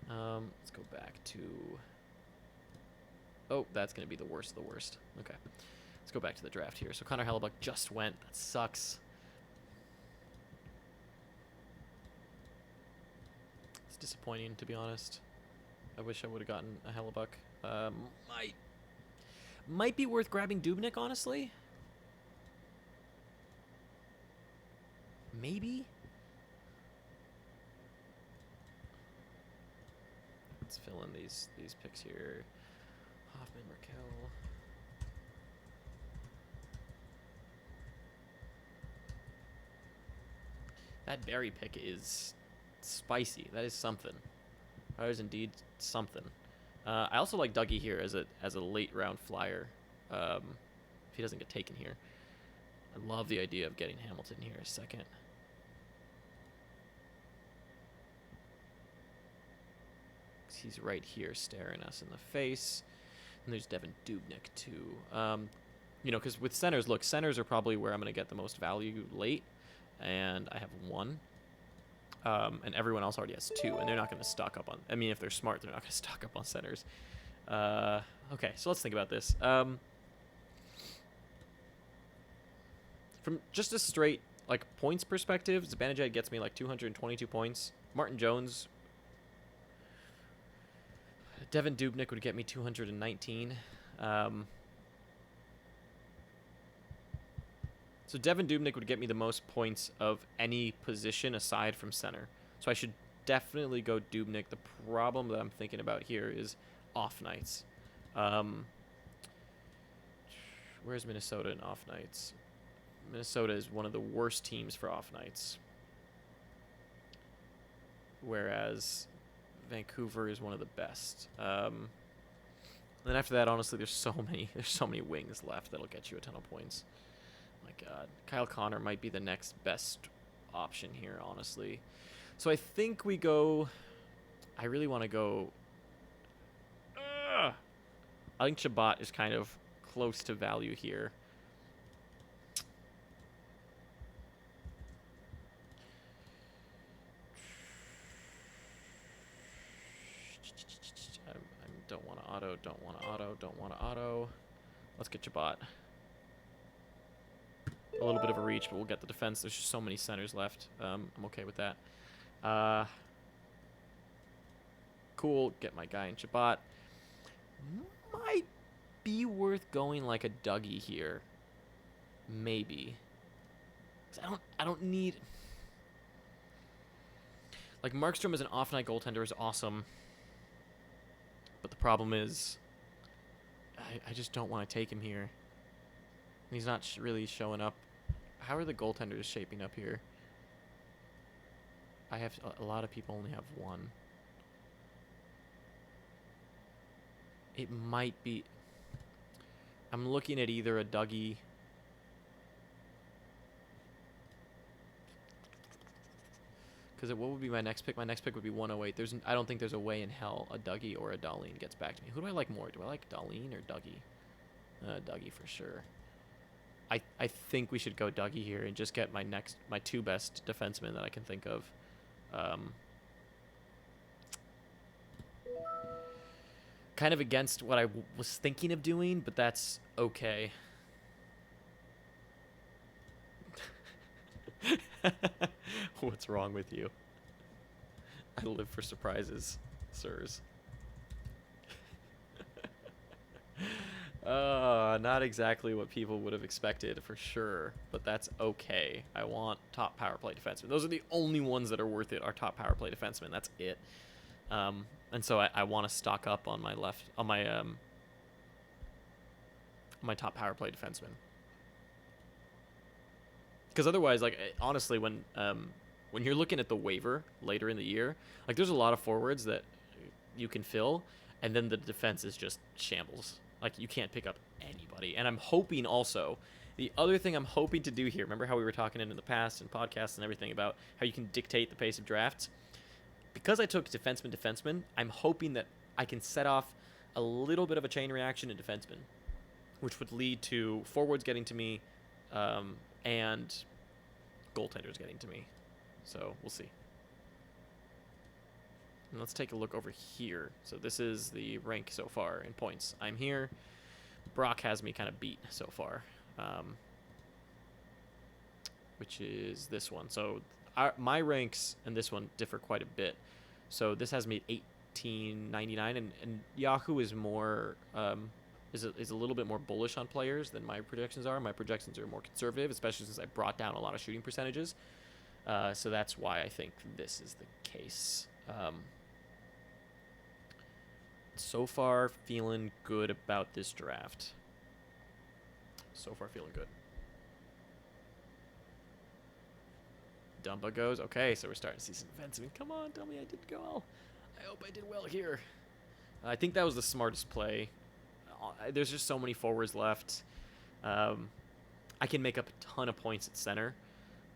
Let's go back to... Oh, that's going to be the worst of the worst. Okay. Let's go back to the draft here. So Connor Hellebuck just went. That sucks. It's disappointing, to be honest. I wish I would have gotten a Hellebuck. Might be worth grabbing Dubnyk, honestly. Maybe. Let's fill in these picks here. Hoffman, Merkel. That Barry pick is spicy. That is something. That is indeed something. I also like Dougie here as a late round flyer. If he doesn't get taken here, I love the idea of getting Hamilton here a second. He's right here staring us in the face. And there's Devin Dubnyk too. You know, because with centers, look, centers are probably where I'm going to get the most value late. And I have one. And everyone else already has two. And they're not going to stock up on... I mean, if they're smart, they're not going to stock up on centers. Okay, so let's think about this. From just a straight, like, points perspective, Zibanejad gets me, like, 222 points. Martin Jones... Devin Dubnyk would get me 219. So Devin Dubnyk would get me the most points of any position aside from center. So I should definitely go Dubnyk. The problem that I'm thinking about here is off nights. Where's Minnesota in off nights? Minnesota is one of the worst teams for off nights. Whereas Vancouver is one of the best. Then after that, honestly, there's so many wings left that'll get you a ton of points. My God, Kyle Connor might be the next best option here, honestly. So I think we go. I really want to go. I think Chabot is kind of close to value here. Don't want to auto, don't want to auto, don't want to auto. Let's get Chabot. A little bit of a reach, but we'll get the defense. There's just so many centers left. I'm okay with that. Cool. Get my guy in Chabot. Might be worth going like a Dougie here. Maybe. 'Cause I don't need... Like, Markstrom as an off-night goaltender is awesome. But the problem is, I just don't want to take him here. He's not really showing up. How are the goaltenders shaping up here? I have a lot of people only have one. It might be... I'm looking at either a Dougie... Because what would be my next pick? My next pick would be 108. I don't think there's a way in hell a Dougie or a Dahlin gets back to me. Who do I like more? Do I like Dahlin or Dougie? Dougie for sure. I think we should go Dougie here and just get my two best defensemen that I can think of. Kind of against what I was thinking of doing, but that's okay. What's wrong with you? I live for surprises, sirs. Not exactly what people would have expected for sure, but that's okay. I want top power play defensemen. Those are the only ones that are worth it, are top power play defensemen. That's it. And so I want to stock up on my my top power play defenseman. Because otherwise, like, honestly, when you're looking at the waiver later in the year, like, there's a lot of forwards that you can fill, and then the defense is just shambles. Like, you can't pick up anybody. And I'm hoping also, the other thing I'm hoping to do here, remember how we were talking in the past and podcasts and everything about how you can dictate the pace of drafts? Because I took defenseman, I'm hoping that I can set off a little bit of a chain reaction in defenseman, which would lead to forwards getting to me, and goaltenders getting to me. So we'll see. And let's take a look over here. So this is the rank so far in points. I'm here. Brock has me kind of beat so far, which is this one. So my ranks and this one differ quite a bit. So this has me at 1899, and Yahoo is more is a little bit more bullish on players than my projections are. My projections are more conservative, especially since I brought down a lot of shooting percentages. So that's why I think this is the case. So far, feeling good about this draft. So far, feeling good. Dumba goes. Okay, so we're starting to see some defensemen. Come on, tell me I did well. I hope I did well here. I think that was the smartest play. There's just so many forwards left. I can make up a ton of points at center.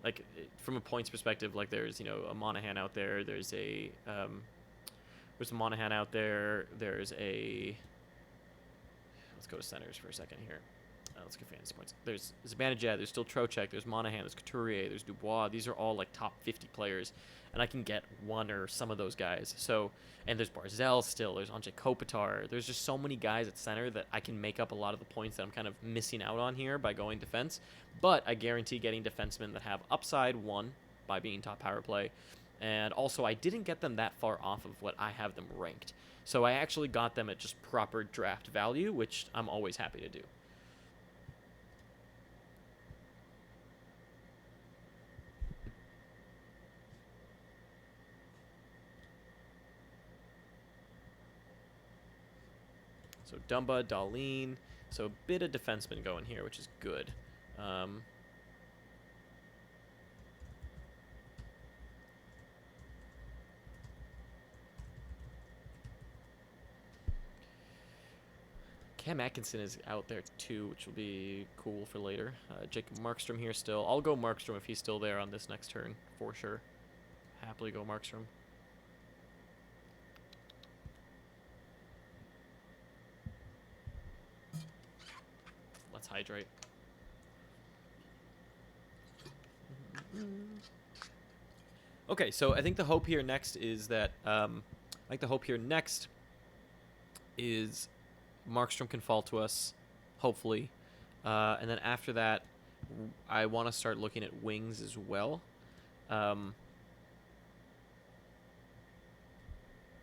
Like, from a points perspective, like, there's, you know, a Monahan out there. There's a Monahan out there. There's a... Let's go to centers for a second here. Let's get fantasy points. There's Zibanejad. There's still Trocheck. There's Monahan. There's Couturier. There's Dubois. These are all, like, top 50 players. And I can get one or some of those guys. So, and there's Barzell still. There's Anze Kopitar. There's just so many guys at center that I can make up a lot of the points that I'm kind of missing out on here by going defense. But I guarantee getting defensemen that have upside, one, by being top power play. And also, I didn't get them that far off of what I have them ranked. So I actually got them at just proper draft value, which I'm always happy to do. So Dumba, Darlene. So a bit of defenseman going here, which is good. Cam Atkinson is out there too, which will be cool for later. Jacob Markstrom here still. I'll go Markstrom if he's still there on this next turn, for sure. Happily go Markstrom. Let's hydrate. Okay, so I think the hope here next is that Markstrom can fall to us, hopefully, and then after that, I want to start looking at wings as well. And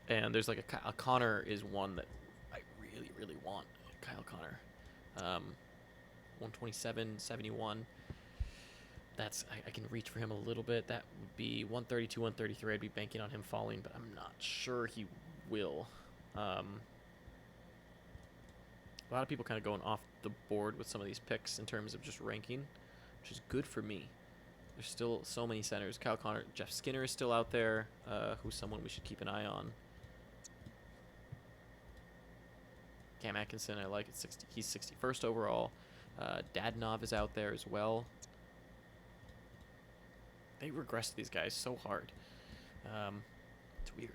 there's like a Connor is one that I really, really want. Kyle Connor. 127, 71. That's I can reach for him a little bit. That would be 132, 133. I'd be banking on him falling, but I'm not sure he will. A lot of people kind of going off the board with some of these picks in terms of just ranking, which is good for me. There's still so many centers. Kyle Connor, Jeff Skinner is still out there, who's someone we should keep an eye on. Cam Atkinson, I like it. He's 61st overall. Dadonov is out there as well. They regressed these guys so hard. It's weird.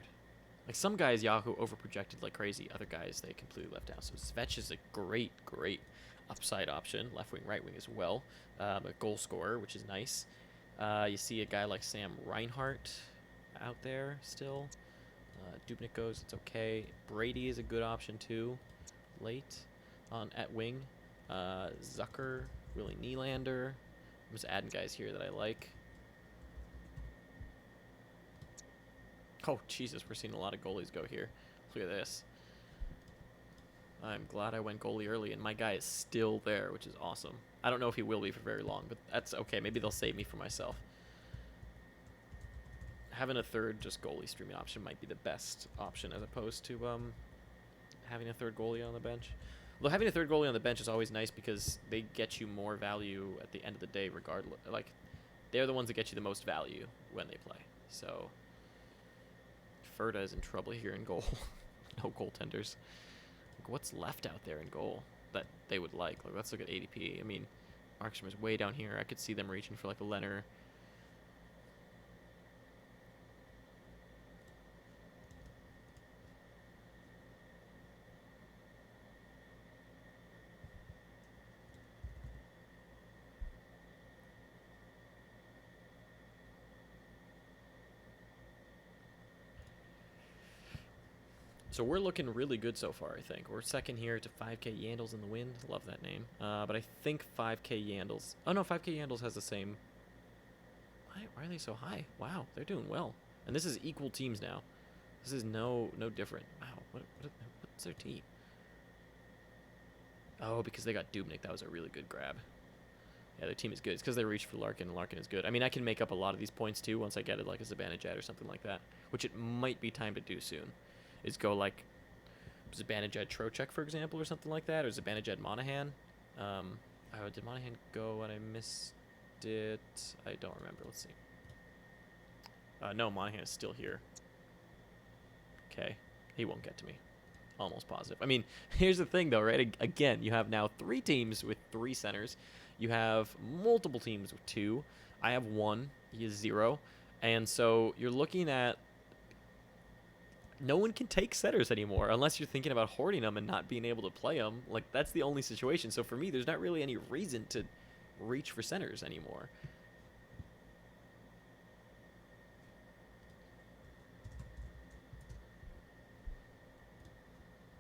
Like, some guys Yahoo overprojected like crazy. Other guys they completely left out. So Svech is a great, great upside option. Left wing, right wing as well. A goal scorer, which is nice. You see a guy like Sam Reinhart out there still. Dubnyk goes, it's okay. Brady is a good option too. Late on at wing. Zucker, Willie Nylander. I'm just adding guys here that I like. Oh, Jesus, we're seeing a lot of goalies go here. Look at this. I'm glad I went goalie early, and my guy is still there, which is awesome. I don't know if he will be for very long, but that's okay. Maybe they'll save me for myself. Having a third just goalie streaming option might be the best option as opposed to having a third goalie on the bench. Although having a third goalie on the bench is always nice because they get you more value at the end of the day regardless. Like, they're the ones that get you the most value when they play. So Ferda is in trouble here in goal. No goaltenders. Like, what's left out there in goal that they would like? Like, let's look at ADP. I mean, Markstrom is way down here. I could see them reaching for like a Leonard. So we're looking really good so far, I think. We're second here to 5K Yandles in the wind. Love that name. But I think 5K Yandles... Oh, no, 5K Yandles has the same... Why are they so high? Wow, they're doing well. And this is equal teams now. This is no different. Wow, what's their team? Oh, because they got Dubnyk. That was a really good grab. Yeah, their team is good. It's because they reached for Larkin, and Larkin is good. I mean, I can make up a lot of these points, too, once I get it, like a Zibanejad or something like that, which it might be time to do soon. Is go like Zibanejad Trocheck, for example, or something like that, or Zibanejad Monahan. Oh, did Monahan go and I missed it? I don't remember. Let's see. No, Monahan is still here. Okay. He won't get to me. Almost positive. I mean, here's the thing, though, right? Again, you have now 3 teams with 3 centers. You have multiple teams with 2. I have 1. He is 0. And so you're looking at no one can take centers anymore unless you're thinking about hoarding them and not being able to play them. Like, that's the only situation. So for me, there's not really any reason to reach for centers anymore.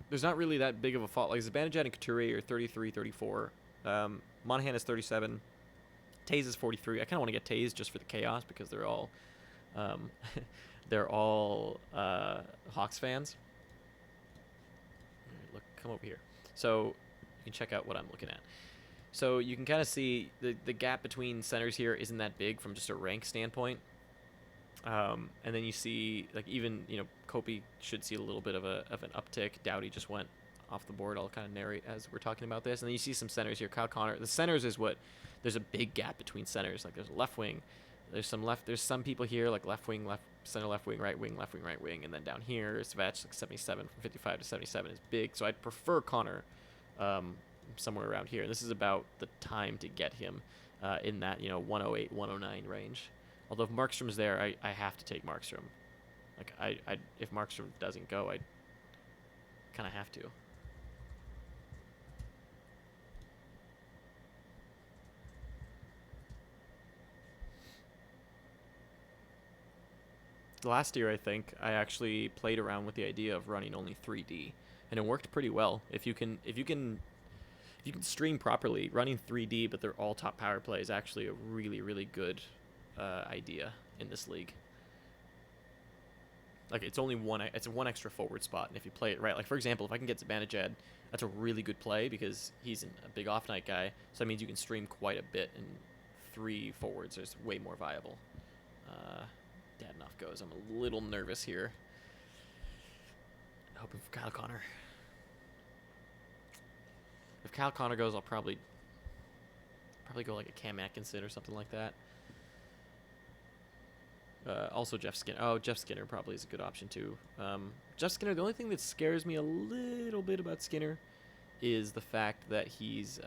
There's not really that big of a fault. Like, Zibanejad and Couturier are 33, 34. Monahan is 37. Taze is 43. I kind of want to get Taze just for the chaos because they're all... they're all Hawks fans. Look, come over here. So you can check out what I'm looking at. So you can kind of see the gap between centers here isn't that big from just a rank standpoint. And then you see, like, even, you know, Kopi should see a little bit of an uptick. Doughty just went off the board. I'll kind of narrate as we're talking about this. And then you see some centers here. Kyle Connor. The centers is what... There's a big gap between centers. Like, there's a left wing. There's some people here, like left wing, center left wing, right wing, right wing. And then down here, Svech, like 77 from 55 to 77 is big. So I'd prefer Connor somewhere around here. And this is about the time to get him in that, you know, 108, 109 range. Although if Markstrom's there, I have to take Markstrom. Like, I if Markstrom doesn't go, I kind of have to. Last year, I think, I actually played around with the idea of running only 3D, and it worked pretty well. If you can stream properly, running 3D, but they're all top power play is actually a really, really good idea in this league. Like, it's only one extra forward spot, and if you play it right, like, for example, if I can get Zibanejad, that's a really good play because he's a big off night guy, so that means you can stream quite a bit, and 3 forwards is way more viable. Dadenoff goes. I'm a little nervous here. Hoping for Kyle Connor. If Kyle Connor goes, I'll probably go like a Cam Atkinson or something like that. Also Jeff Skinner. Oh, Jeff Skinner probably is a good option too. Jeff Skinner, the only thing that scares me a little bit about Skinner is the fact that he's...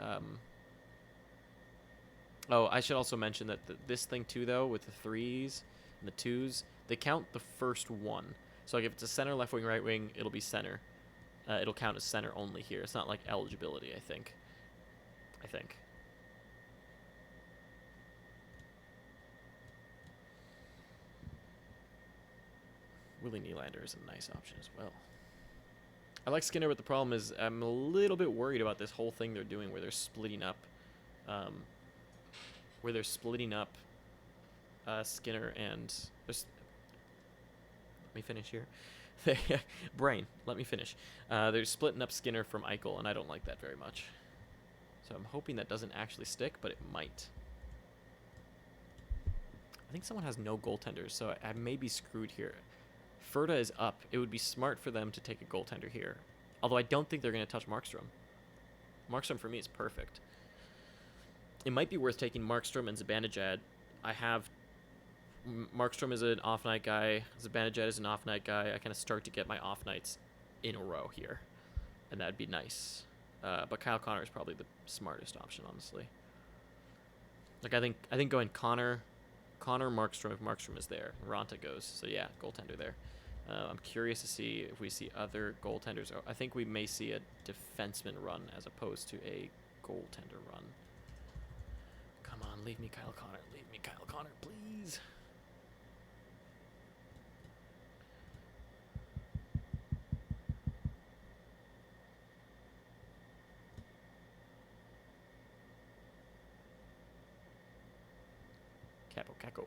Oh, I should also mention that this thing too, though, with the 3s and the 2s, they count the first one. So like if it's a center, left wing, right wing, it'll be center. It'll count as center only here. It's not like eligibility, I think. Willie Nylander is a nice option as well. I like Skinner, but the problem is I'm a little bit worried about this whole thing they're doing where they're splitting up. Skinner and... Let me finish here. Brain, let me finish. They're splitting up Skinner from Eichel, and I don't like that very much. So I'm hoping that doesn't actually stick, but it might. I think someone has no goaltenders, so I may be screwed here. Ferda is up. It would be smart for them to take a goaltender here. Although I don't think they're going to touch Markstrom. Markstrom, for me, is perfect. It might be worth taking Markstrom and Zibanejad I have Markstrom is an off night guy. Zibanejad is an off night guy. I kind of start to get my off nights in a row here, and that'd be nice. But Kyle Connor is probably the smartest option, honestly. Like I think going Connor, Markstrom if Markstrom is there. Ranta goes. So yeah, goaltender there. I'm curious to see if we see other goaltenders. I think we may see a defenseman run as opposed to a goaltender run. Come on, leave me Kyle Connor. Leave me Kyle Connor, please. Kako. I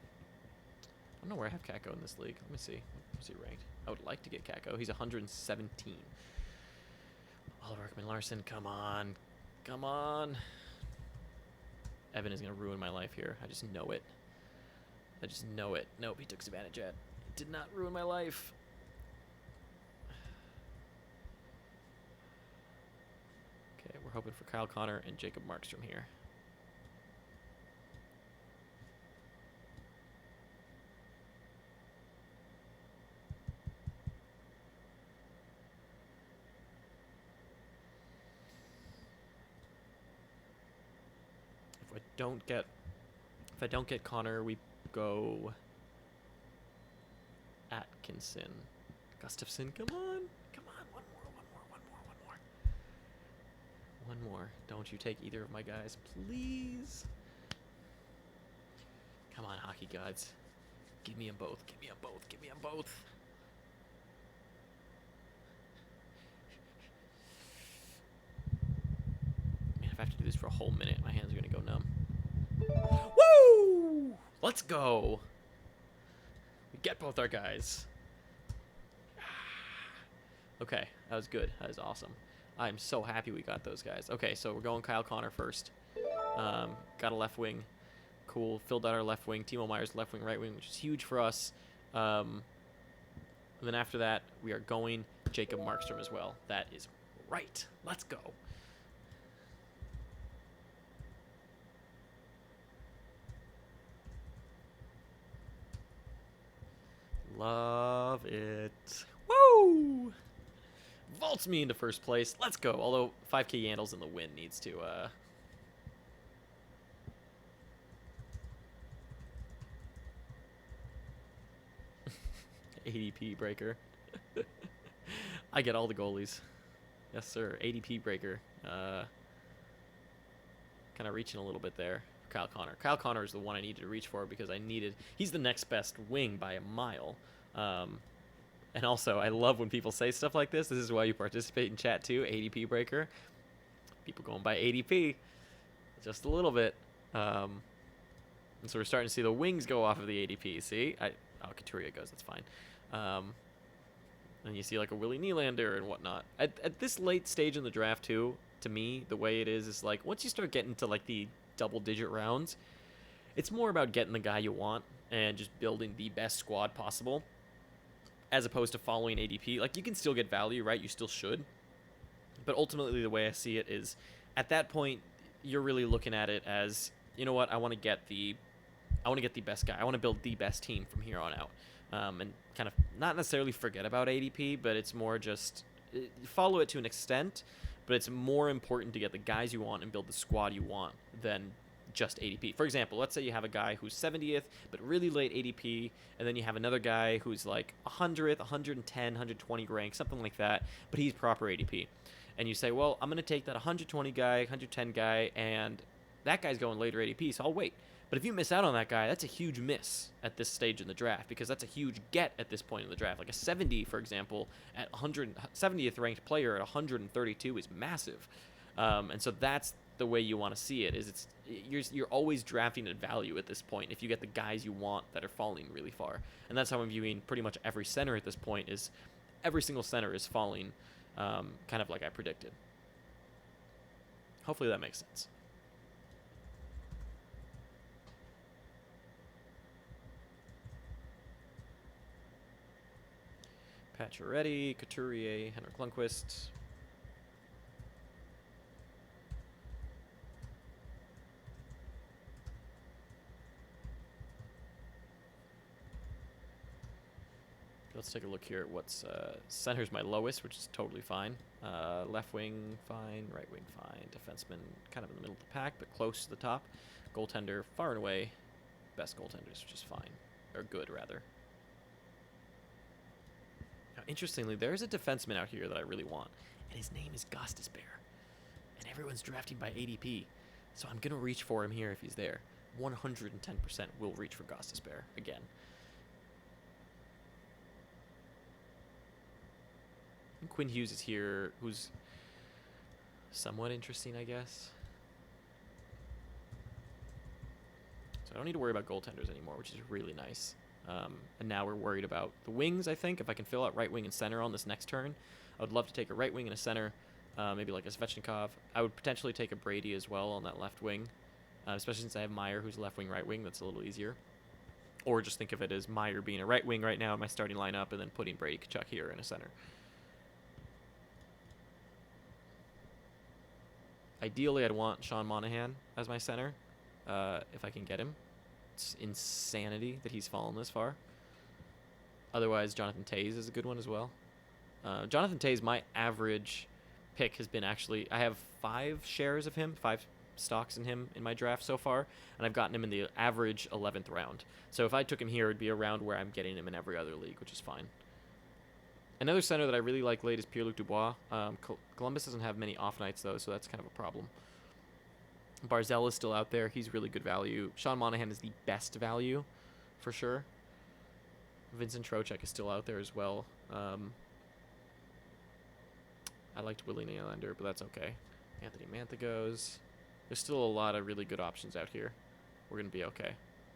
don't know where I have Kako in this league. Let me see. Where's he ranked? I would like to get Kako. He's 117. Oliver Ekman-Larsson, come on. Come on. Evan is going to ruin my life here. I just know it. I just know it. Nope, he took Zibanejad. It did not ruin my life. Okay, we're hoping for Kyle Connor and Jacob Markstrom here. If I don't get Connor, we go Atkinson. Gustafsson, come on. Come on. One more. Don't you take either of my guys, please. Come on, hockey gods. Give me them both. Man, if I have to do this for a whole minute, my hands are going to go numb. Woo! Let's go. We get both our guys. Okay, that was good. That is awesome. I'm so happy we got those guys. Okay, so we're going Kyle Connor first. Got a left wing. Cool. Filled out our left wing. Timo Meier's left wing, right wing, which is huge for us. And then after that, we are going Jacob Markstrom as well. That is right. Let's go. Love it. Woo! Vaults me into first place. Let's go. Although 5K Yandles in the win needs to ADP breaker. I get all the goalies. Yes, sir. ADP breaker. Kind of reaching a little bit there. Kyle Connor. Kyle Connor is the one I needed to reach for because he's the next best wing by a mile. And also, I love when people say stuff like this. This is why you participate in chat too. ADP breaker. People going by ADP. Just a little bit. And so we're starting to see the wings go off of the ADP. See? Couturier goes. That's fine. And you see like a Willie Nylander and whatnot. At this late stage in the draft too, to me, the way it is like once you start getting to like the double-digit rounds, it's more about getting the guy you want and just building the best squad possible, as opposed to following ADP. Like you can still get value, right? You still should, but ultimately the way I see it is, at that point, you're really looking at it as, you know what? I want to get the best guy. I want to build the best team from here on out, and kind of not necessarily forget about ADP, but it's more just follow it to an extent. But it's more important to get the guys you want and build the squad you want than just ADP. For example, let's say you have a guy who's 70th, but really late ADP, and then you have another guy who's like 100th, 110, 120 rank, something like that, but he's proper ADP. And you say, well, I'm going to take that 120 guy, 110 guy, and that guy's going later ADP, so I'll wait. But if you miss out on that guy, that's a huge miss at this stage in the draft, because that's a huge get at this point in the draft. Like a 70, for example, at 170th ranked player at 132 is massive. And so that's the way you want to see it. Is you're always drafting at value at this point if you get the guys you want that are falling really far. And that's how I'm viewing pretty much every center at this point. Is every single center is falling, kind of like I predicted. Hopefully that makes sense. Pacioretty, Couturier, Henrik Lundqvist. let's take a look here at what's center's my lowest, which is totally fine. Left wing fine, right wing fine. Defenseman kind of in the middle of the pack, but close to the top. Goaltender far and away best goaltenders, which is fine, or good rather. Now, interestingly, there's a defenseman out here that I really want, and his name is Gostisbehere, and everyone's drafting by ADP, so I'm gonna reach for him here if he's there. 110% will reach for Gostisbehere again. And Quinn Hughes is here, who's somewhat interesting, I guess. So I don't need to worry about goaltenders anymore, which is really nice. And now we're worried about the wings, I think. If I can fill out right wing and center on this next turn, I would love to take a right wing and a center, maybe like a Svechnikov. I would potentially take a Brady as well on that left wing, especially since I have Meyer, who's left wing, right wing. That's a little easier. Or just think of it as Meyer being a right wing right now in my starting lineup, and then putting Brady Tkachuk here in a center. Ideally, I'd want Sean Monahan as my center, if I can get him. It's insanity that he's fallen this far. Otherwise, Jonathan Toews is a good one as well. Jonathan Toews, my average pick has been actually, I have 5 shares of him, 5 stocks in him in my draft so far, and I've gotten him in the average 11th round. So if I took him here, it would be a round where I'm getting him in every other league, which is fine. Another center that I really like late is Pierre-Luc Dubois. Columbus doesn't have many off nights, though, so that's kind of a problem. Barzal is still out there. He's really good value. Sean Monahan is the best value, for sure. Vincent Trocheck is still out there as well. I liked Willie Nylander, but that's okay. Anthony Mantha goes. There's still a lot of really good options out here. We're going to be okay.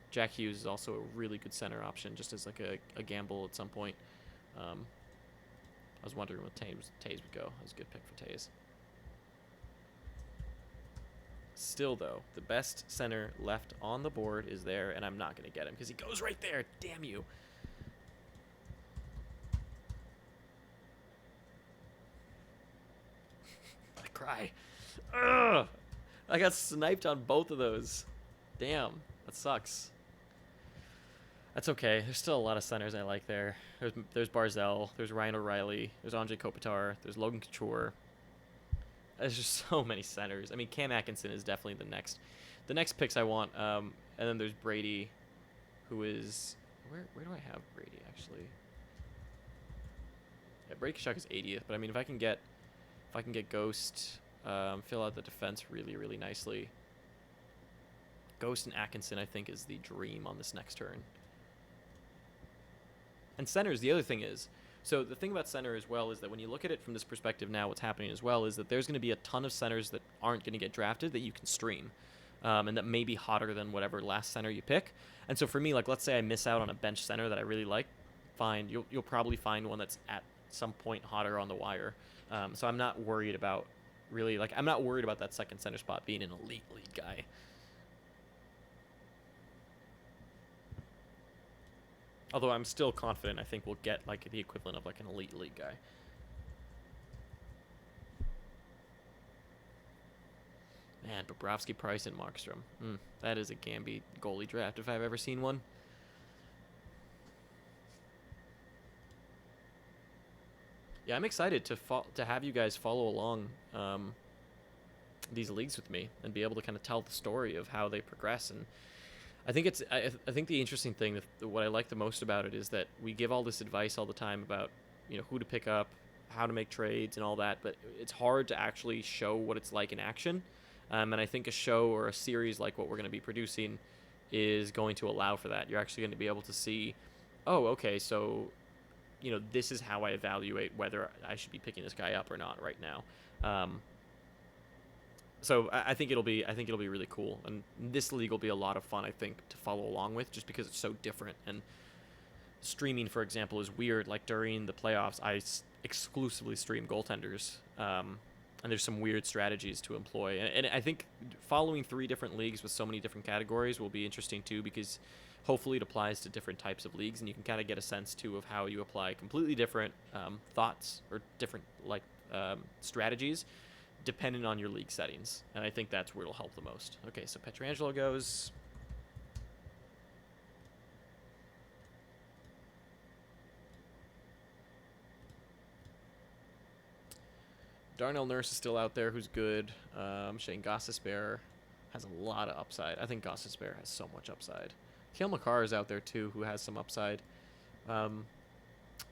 Jack Hughes is also a really good center option, just as like a gamble at some point. I was wondering what Toews would go. That was a good pick for Toews. Still, though, the best center left on the board is there, and I'm not going to get him because he goes right there. Damn you. I cry. Ugh! I got sniped on both of those. Damn, that sucks. That's okay. There's still a lot of centers I like there. There's Barzal. There's Ryan O'Reilly. There's Andrei Kopitar. There's Logan Couture. There's just so many centers. I mean, Cam Atkinson is definitely the next picks I want. And then there's Brady, who is where do I have Brady actually? Yeah, Brady Tkachuk is 80th, but I mean, if I can get Ghost, fill out the defense really, really nicely. Ghost and Atkinson, I think, is the dream on this next turn. And centers, the other thing is, so the thing about center as well is that when you look at it from this perspective now, what's happening as well is that there's going to be a ton of centers that aren't going to get drafted that you can stream, and that may be hotter than whatever last center you pick. And so for me, like, let's say I miss out on a bench center that I really like, fine, you'll probably find one that's at some point hotter on the wire. So I'm not worried about I'm not worried about that second center spot being an elite league guy. Although I'm still confident I think we'll get like the equivalent of like an elite league guy. Man, Bobrovsky, Price, and Markstrom. That is a Gambit goalie draft if I've ever seen one. Yeah, I'm excited to have you guys follow along these leagues with me and be able to kind of tell the story of how they progress. And I think I think the interesting thing, what I like the most about it, is that we give all this advice all the time about, you know, who to pick up, how to make trades, and all that. But it's hard to actually show what it's like in action. And I think a show or a series like what we're going to be producing is going to allow for that. You're actually going to be able to see, oh, okay, so, you know, this is how I evaluate whether I should be picking this guy up or not right now. So I think it'll be really cool, and this league will be a lot of fun, I think, to follow along with, just because it's so different. And streaming, for example, is weird. Like during the playoffs, I exclusively stream goaltenders, and there's some weird strategies to employ. And I think following 3 different leagues with so many different categories will be interesting too, because hopefully it applies to different types of leagues, and you can kind of get a sense too of how you apply completely different thoughts or different strategies depending on your league settings. And I think that's where it'll help the most. Okay, so Pietrangelo goes. Darnell Nurse is still out there, who's good. Shane Gostisbehere has a lot of upside. I think Gostisbehere has so much upside. Cale Makar is out there too, who has some upside. I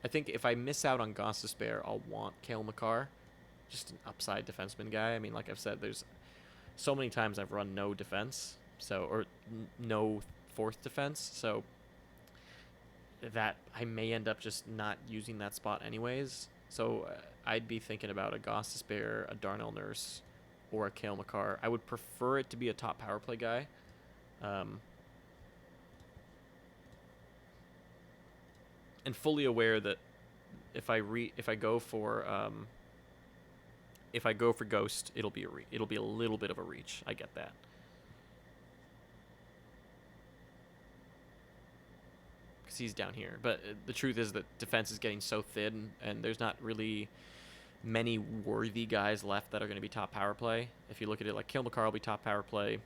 think if I miss out on Gostisbehere, I'll want Cale Makar, just an upside defenseman guy. I mean, like I've said, there's so many times I've run no defense, or no fourth defense, so that I may end up just not using that spot anyways. So I'd be thinking about a Gostisbehere, a Darnell Nurse, or a Cale Makar. I would prefer it to be a top power play guy. And fully aware that if I go for Ghost, it'll be a little bit of a reach. I get that. Because he's down here, but the truth is that defense is getting so thin, and there's not really many worthy guys left that are going to be top power play. If you look at it, like Cale Makar will be top power play.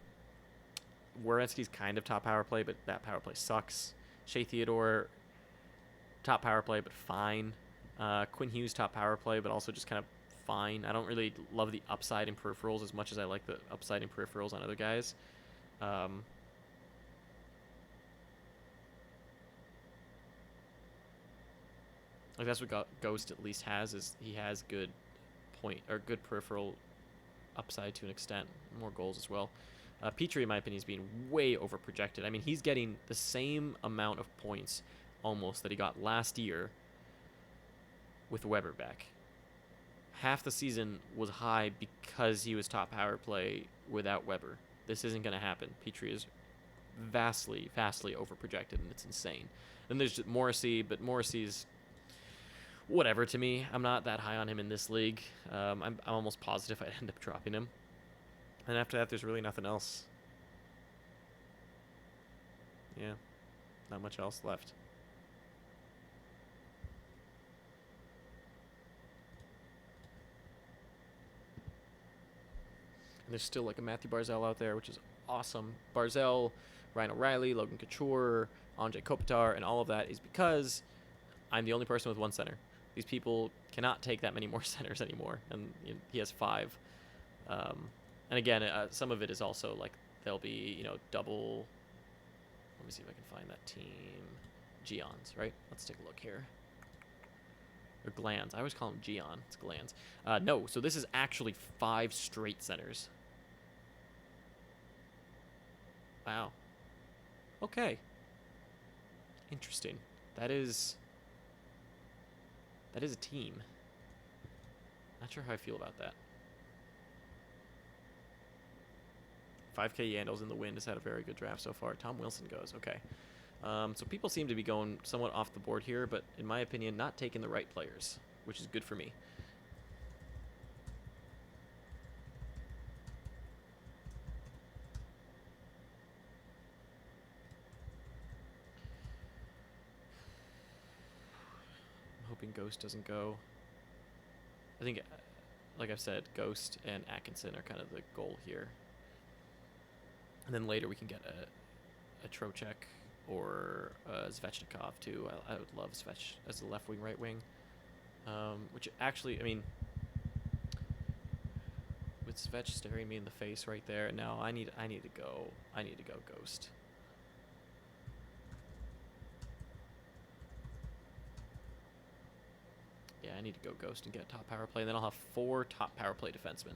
Werenski's kind of top power play, but that power play sucks. Shea Theodore, top power play, but fine. Quinn Hughes, top power play, but also just kind of fine. I don't really love the upside in peripherals as much as I like the upside in peripherals on other guys. Like that's what Ghost at least has, is he has good good peripheral upside to an extent, more goals as well. Petrie, in my opinion, is being way over projected. I mean, he's getting the same amount of points almost that he got last year with Weber back. Half the season was high because he was top power play without Weber. This isn't going to happen. Petrie is vastly over projected, and it's insane. Then there's Morrissey, but Morrissey's whatever to me. I'm not that high on him in this league. I'm almost positive I'd end up dropping him. And after that, there's really nothing else. Yeah, not much else left. And there's still like a Matthew Barzal out there, which is awesome. Barzal, Ryan O'Reilly, Logan Couture, Andrei Kopitar, and all of that is because I'm the only person with one center. These people cannot take that many more centers anymore, and he has 5. And again, some of it is also like they'll be, double. Let me see if I can find that team. Gions, right? Let's take a look here. Or Glands. I always call him Gion. It's Glands. No, so this is actually 5 straight centers. Wow. Okay. Interesting. That is a team. Not sure how I feel about that. 5K Yandles in the wind has had a very good draft so far. Tom Wilson goes. Okay. So people seem to be going somewhat off the board here, but in my opinion, not taking the right players, which is good for me. I'm hoping Ghost doesn't go. I think, like I've said, Ghost and Atkinson are kind of the goal here. And then later we can get a Trocheck or Svechnikov too. I would love Svech as the left wing, right wing. Which actually, I mean, with Svech staring me in the face right there, no, I need to go Ghost. Yeah, I need to go Ghost and get a top power play, and then I'll have 4 top power play defensemen.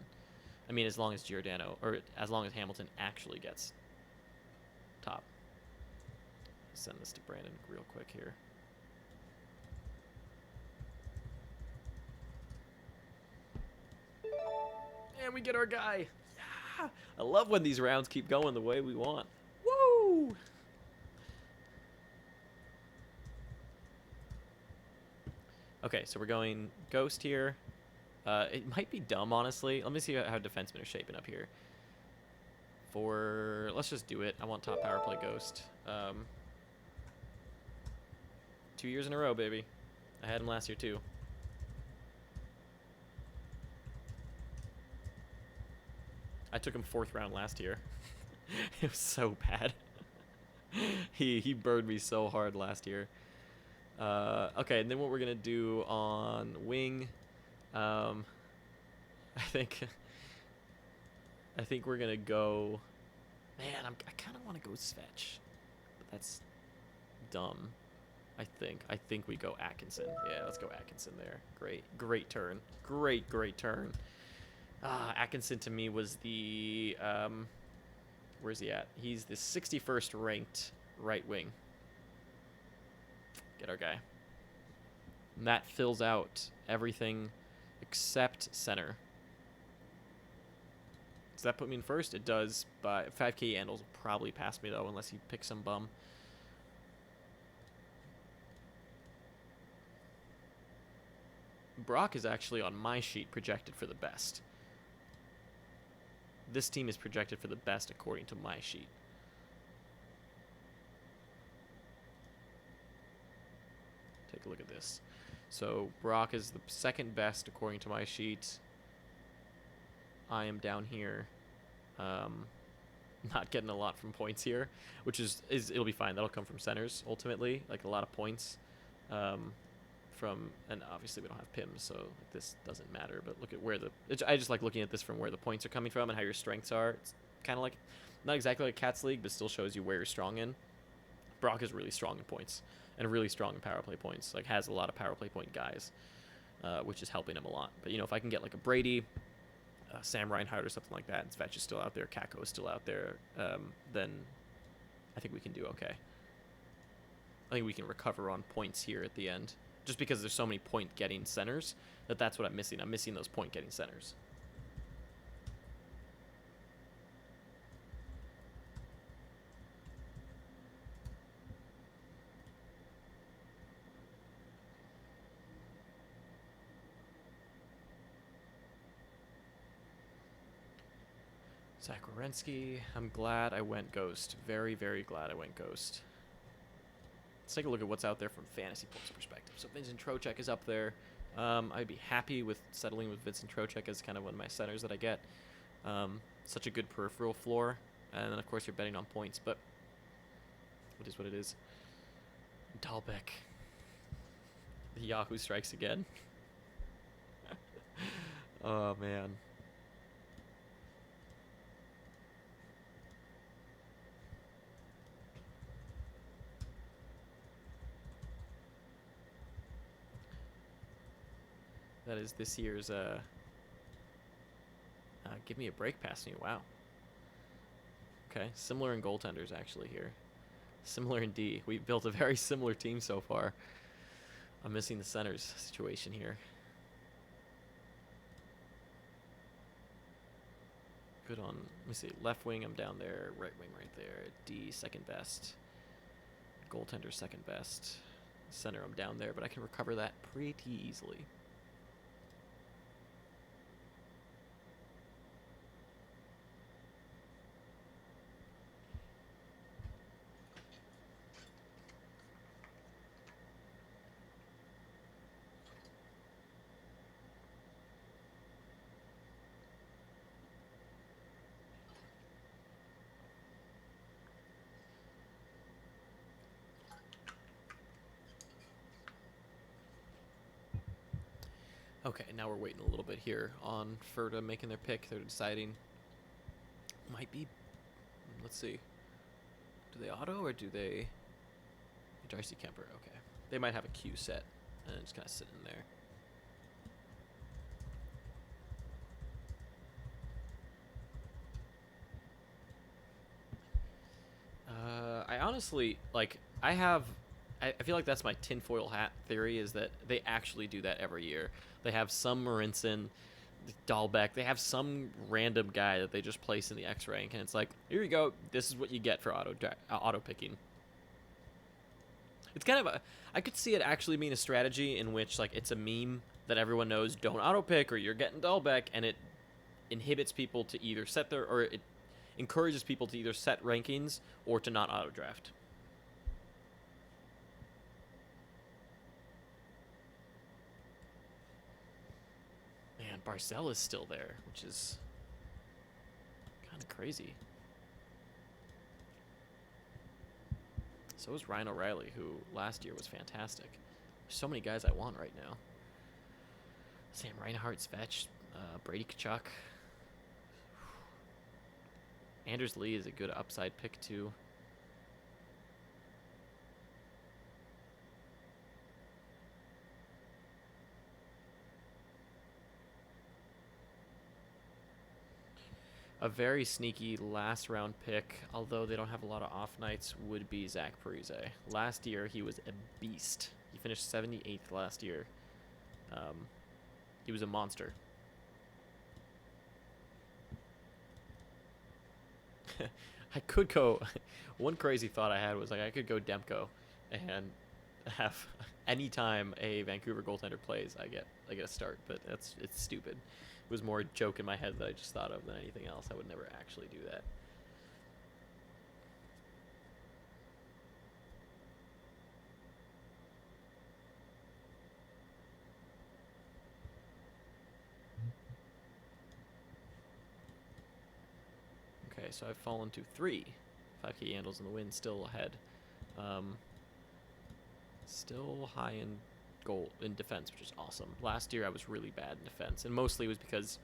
I mean, as long as Giordano, or as long as Hamilton actually gets top. Send this to Brandon real quick here. And we get our guy. Yeah! I love when these rounds keep going the way we want. Woo! Okay, so we're going Ghost here. It might be dumb, honestly. Let me see how defensemen are shaping up here. Let's just do it. I want top power play Ghost. 2 years in a row, baby. I had him last year, too. I took him 4th round last year. It was so bad. He burned me so hard last year. Okay, and then what we're going to do on wing, I think I think we're gonna go. Man, I kind of want to go Svetch, but that's dumb. I think we go Atkinson. Yeah, let's go Atkinson there. Great turn. Great turn. Atkinson to me was the where's he at? He's the 61st ranked right wing. Get our guy. And that fills out everything except center. Does that put me in first? It does, but 5k Andals will probably pass me though, unless he picks some bum. Brock is actually on my sheet projected for the best. This team is projected for the best according to my sheet. Take a look at this. So Brock is the second best according to my sheet. I am down here, not getting a lot from points here, which is it'll be fine. That'll come from centers ultimately, like a lot of points. And obviously we don't have Pims, so like, this doesn't matter. But look at where I just like looking at this from where the points are coming from and how your strengths are. It's kind of like not exactly like Cats League, but still shows you where you're strong in. Brock is really strong in points and really strong in power play points. Like has a lot of power play point guys, which is helping him a lot. But if I can get like a Brady, Sam Reinhardt or something like that, and Svetch is still out there, Kako is still out there, then I think we can do okay. I think we can recover on points here at the end. Just because there's so many point-getting centers, that's what I'm missing. I'm missing those point-getting centers. Zach Werenski, I'm glad I went Ghost. Very, very glad I went Ghost. Let's take a look at what's out there from fantasy points perspective. So Vincent Trocheck is up there. I'd be happy with settling with Vincent Trocheck as kind of one of my centers that I get. Such a good peripheral floor. And then, of course, you're betting on points. But it is what it is. Dahlbeck. The Yahoo strikes again. Oh, man. That is this year's, give me a break pass me. Wow. Okay, similar in goaltenders, actually, here. Similar in D. We've built a very similar team so far. I'm missing the centers situation here. Good on, let me see, left wing, I'm down there. Right wing right there. D, second best. Goaltender, second best. Center, I'm down there, but I can recover that pretty easily. Okay, now we're waiting a little bit here on Ferda making their pick. They're deciding. Might be. Let's see. Do they auto or do they. Darcy Kemper, okay. They might have a Q set and just kind of sit in there. I honestly, like, I feel like that's my tinfoil hat theory, is that they actually do that every year. They have some Marinson, Dahlbeck, they have some random guy that they just place in the X rank, and it's like, here you go, this is what you get for auto picking. It's kind of I could see it actually being a strategy in which, like, it's a meme that everyone knows, don't auto pick or you're getting Dahlbeck, and it inhibits people to either or it encourages people to either set rankings or to not auto draft. Man, Barzell is still there, which is kind of crazy. So is Ryan O'Reilly, who last year was fantastic. There's so many guys I want right now. Sam Reinhardt, Svetch, Brady Kachuk. Anders Lee is a good upside pick, too. A very sneaky last round pick, although they don't have a lot of off nights, would be Zach Parise. Last year, he was a beast. He finished 78th last year. He was a monster. I could go. One crazy thought I had was like I could go Demko, and have anytime a Vancouver goaltender plays, I get a start. But it's stupid. It was more a joke in my head that I just thought of than anything else. I would never actually do that. Okay, so I've fallen to 3. 5K handles in the win, still ahead. Still high in goal in defense, which is awesome. Last year I was really bad in defense, and mostly it was because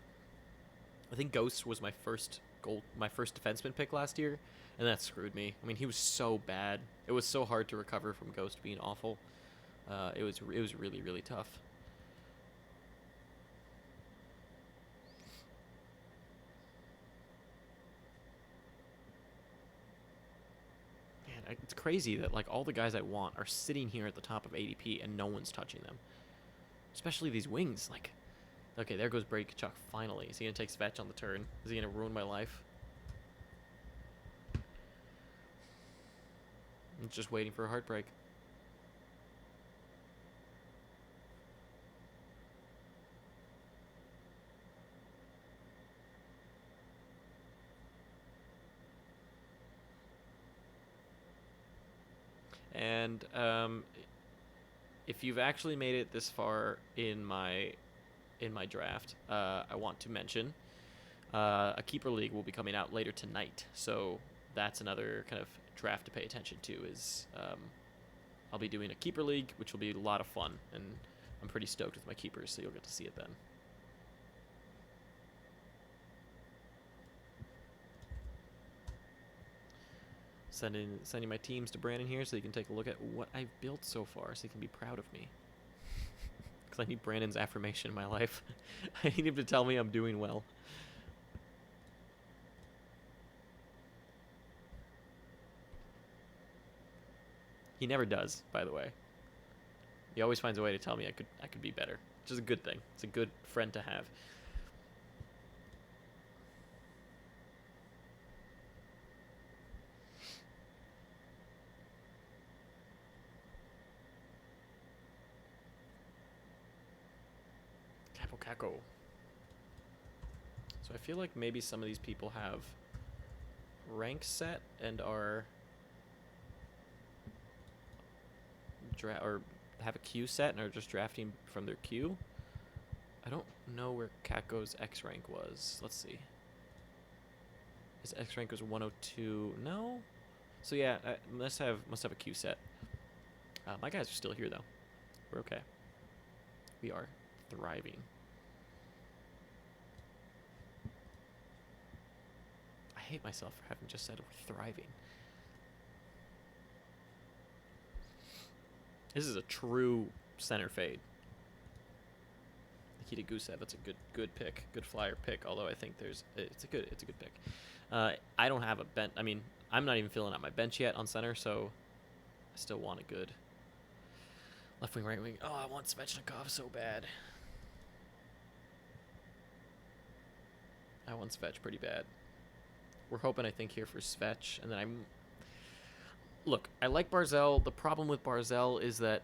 I think Ghost was my first defenseman pick last year, and that screwed me. I mean, he was so bad. It was so hard to recover from Ghost being awful. It was really, really tough. It's crazy that like all the guys I want are sitting here at the top of ADP and no one's touching them. Especially these wings. Like, okay, there goes Brady Kachuk finally. Is he gonna take Svetch on the turn? Is he gonna ruin my life? I'm just waiting for a heartbreak. And if you've actually made it this far in my draft, I want to mention a keeper league will be coming out later tonight. So that's another kind of draft to pay attention to. Is I'll be doing a keeper league, which will be a lot of fun, and I'm pretty stoked with my keepers. So you'll get to see it then. Sending my teams to Brandon here so he can take a look at what I've built so far so he can be proud of me. Because I need Brandon's affirmation in my life. I need him to tell me I'm doing well. He never does, by the way. He always finds a way to tell me I could be better, which is a good thing. It's a good friend to have. Kako. So I feel like maybe some of these people have rank set and are or have a queue set and are just drafting from their queue. I don't know where Kako's X rank was. Let's see. His X rank was 102. No. So yeah, I must have a queue set. My guys are still here though. We're okay. We are thriving. I hate myself for having just said we're thriving. This is a true center fade. Nikita Gusev, that's a good pick, good flyer pick. Although I think it's a good pick. I don't have a bench. I mean, I'm not even filling out my bench yet on center, so I still want a good left wing, right wing. Oh, I want Svechnikov so bad. I want Svetch pretty bad. We're hoping, I think, here for Svetch, and then look, I like Barzell. The problem with Barzell is that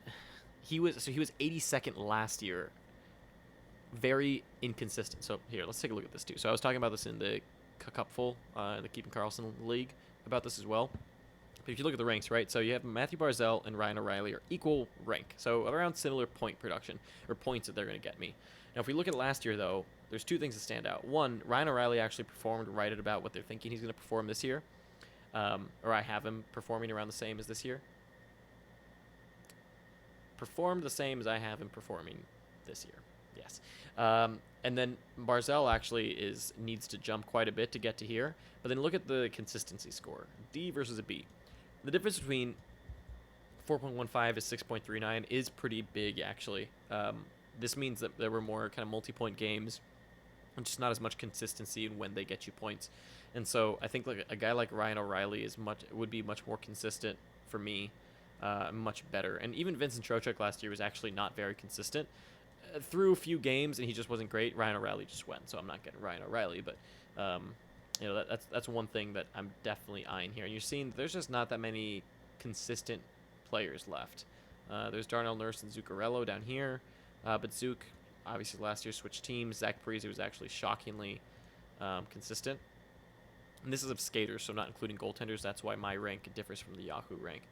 he was 82nd last year. Very inconsistent. So here, let's take a look at this too. So I was talking about this in the Cupful, the Keeping Karlsson League, about this as well. But if you look at the ranks, right? So you have Matthew Barzell and Ryan O'Reilly are equal rank, so around similar point production or points that they're going to get me. Now, if we look at last year, though, there's two things that stand out. One, Ryan O'Reilly actually performed right at about what they're thinking he's going to perform this year. Or I have him performing around the same as this year. Performed the same as I have him performing this year. Yes. And then Barzell actually needs to jump quite a bit to get to here. But then look at the consistency score. D versus a B. The difference between 4.15 to 6.39 is pretty big, actually. This means that there were more kind of multi-point games and just not as much consistency in when they get you points. And so I think like a guy like Ryan O'Reilly would be much more consistent for me, much better. And even Vincent Trocheck last year was actually not very consistent. Through a few games, and he just wasn't great. Ryan O'Reilly just went, so I'm not getting Ryan O'Reilly, but that's one thing that I'm definitely eyeing here. And you're seeing there's just not that many consistent players left. There's Darnell Nurse and Zuccarello down here, but Zook obviously last year switched teams. Zach Parise was actually shockingly consistent. And this is of skaters, so not including goaltenders. That's why my rank differs from the Yahoo rank.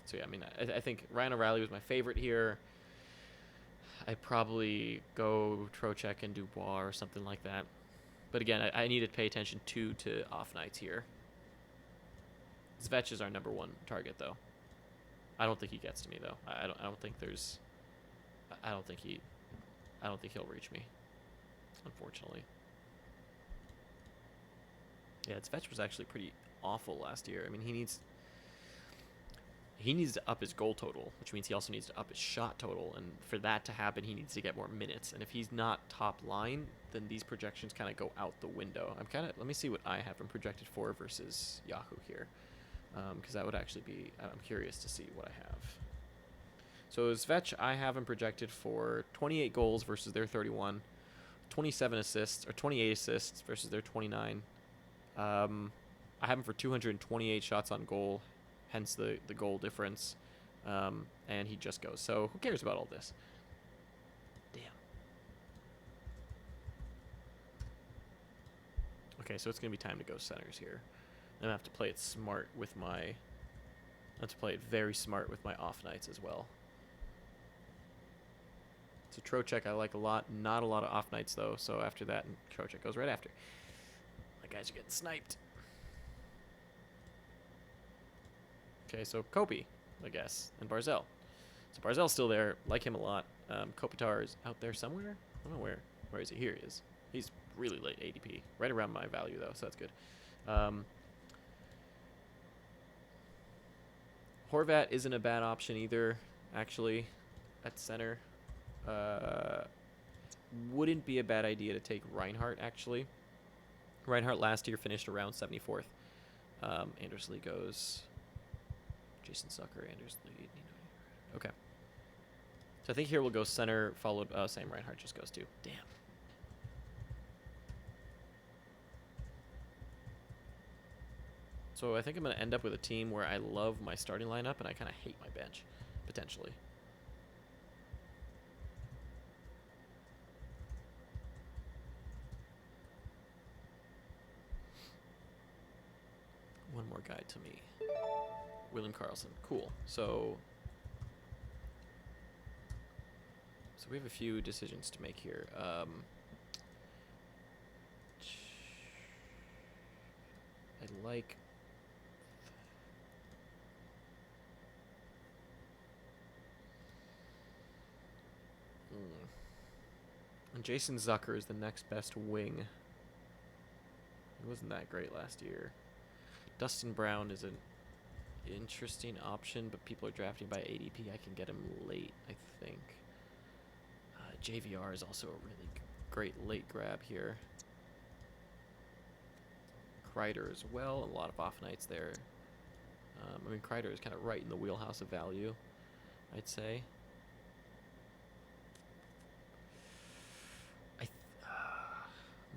So yeah, I mean, I think Ryan O'Reilly was my favorite here. I'd probably go Trocheck and Dubois or something like that. But again, I need to pay attention to off nights here. Zvech is our number one target, though. I don't think he gets to me, though. I don't think he'll reach me, unfortunately. Yeah, Zvech was actually pretty awful last year. I mean, he needs to up his goal total, which means he also needs to up his shot total. And for that to happen, he needs to get more minutes. And if he's not top line, then these projections kind of go out the window. Let me see what I have him projected for versus Yahoo here. Because that would actually be, I'm curious to see what I have. So Zvech, I have him projected for 28 goals versus their 31, 27 assists, or 28 assists versus their 29. I have him for 228 shots on goal, hence the goal difference, and he just goes. So who cares about all this? Damn. Okay, so it's going to be time to go centers here. I'm going to have to play it smart with I have to play it very smart with my off nights as well. So Trocheck I like a lot. Not a lot of off nights, though. So after that, and Trocheck goes right after. My guys are getting sniped. Okay, so Kopi, I guess, and Barzell. So Barzell's still there. Like him a lot. Kopitar is out there somewhere. I don't know where. Where is he? Here he is. He's really late ADP. Right around my value, though, so that's good. Horvat isn't a bad option either, actually, at center. Wouldn't be a bad idea to take Reinhardt, actually. Reinhardt last year finished around 74th. Anders Lee goes. Jason Zucker, Anders Lee. Okay. So I think here we'll go center, followed. Same Reinhardt just goes too. Damn. So I think I'm going to end up with a team where I love my starting lineup and I kind of hate my bench, potentially. One more guy to me. William Karlsson. Cool. So we have a few decisions to make here. I like... And Jason Zucker is the next best wing. He wasn't that great last year. Dustin Brown is an interesting option, but people are drafting by ADP. I can get him late, I think. JVR is also a really great late grab here. Kreider as well. A lot of off nights there. I mean, Kreider is kind of right in the wheelhouse of value, I'd say.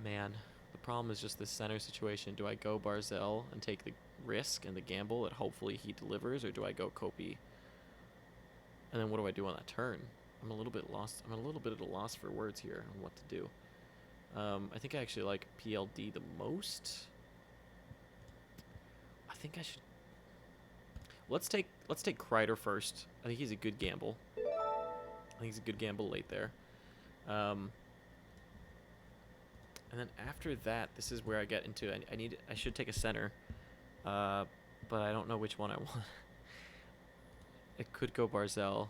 Man, the problem is just this center situation. Do I go Barzell and take the risk and the gamble that hopefully he delivers, or do I go Kopi? And then what do I do on that turn? I'm a little bit lost. I'm a little bit at a loss for words here on what to do. I think I actually like PLD the most. I think I should. Let's take Kreider first. I think he's a good gamble. I think he's a good gamble late there. And then after that, this is where I get into. I should take a center, but I don't know which one I want. It could go Barzell.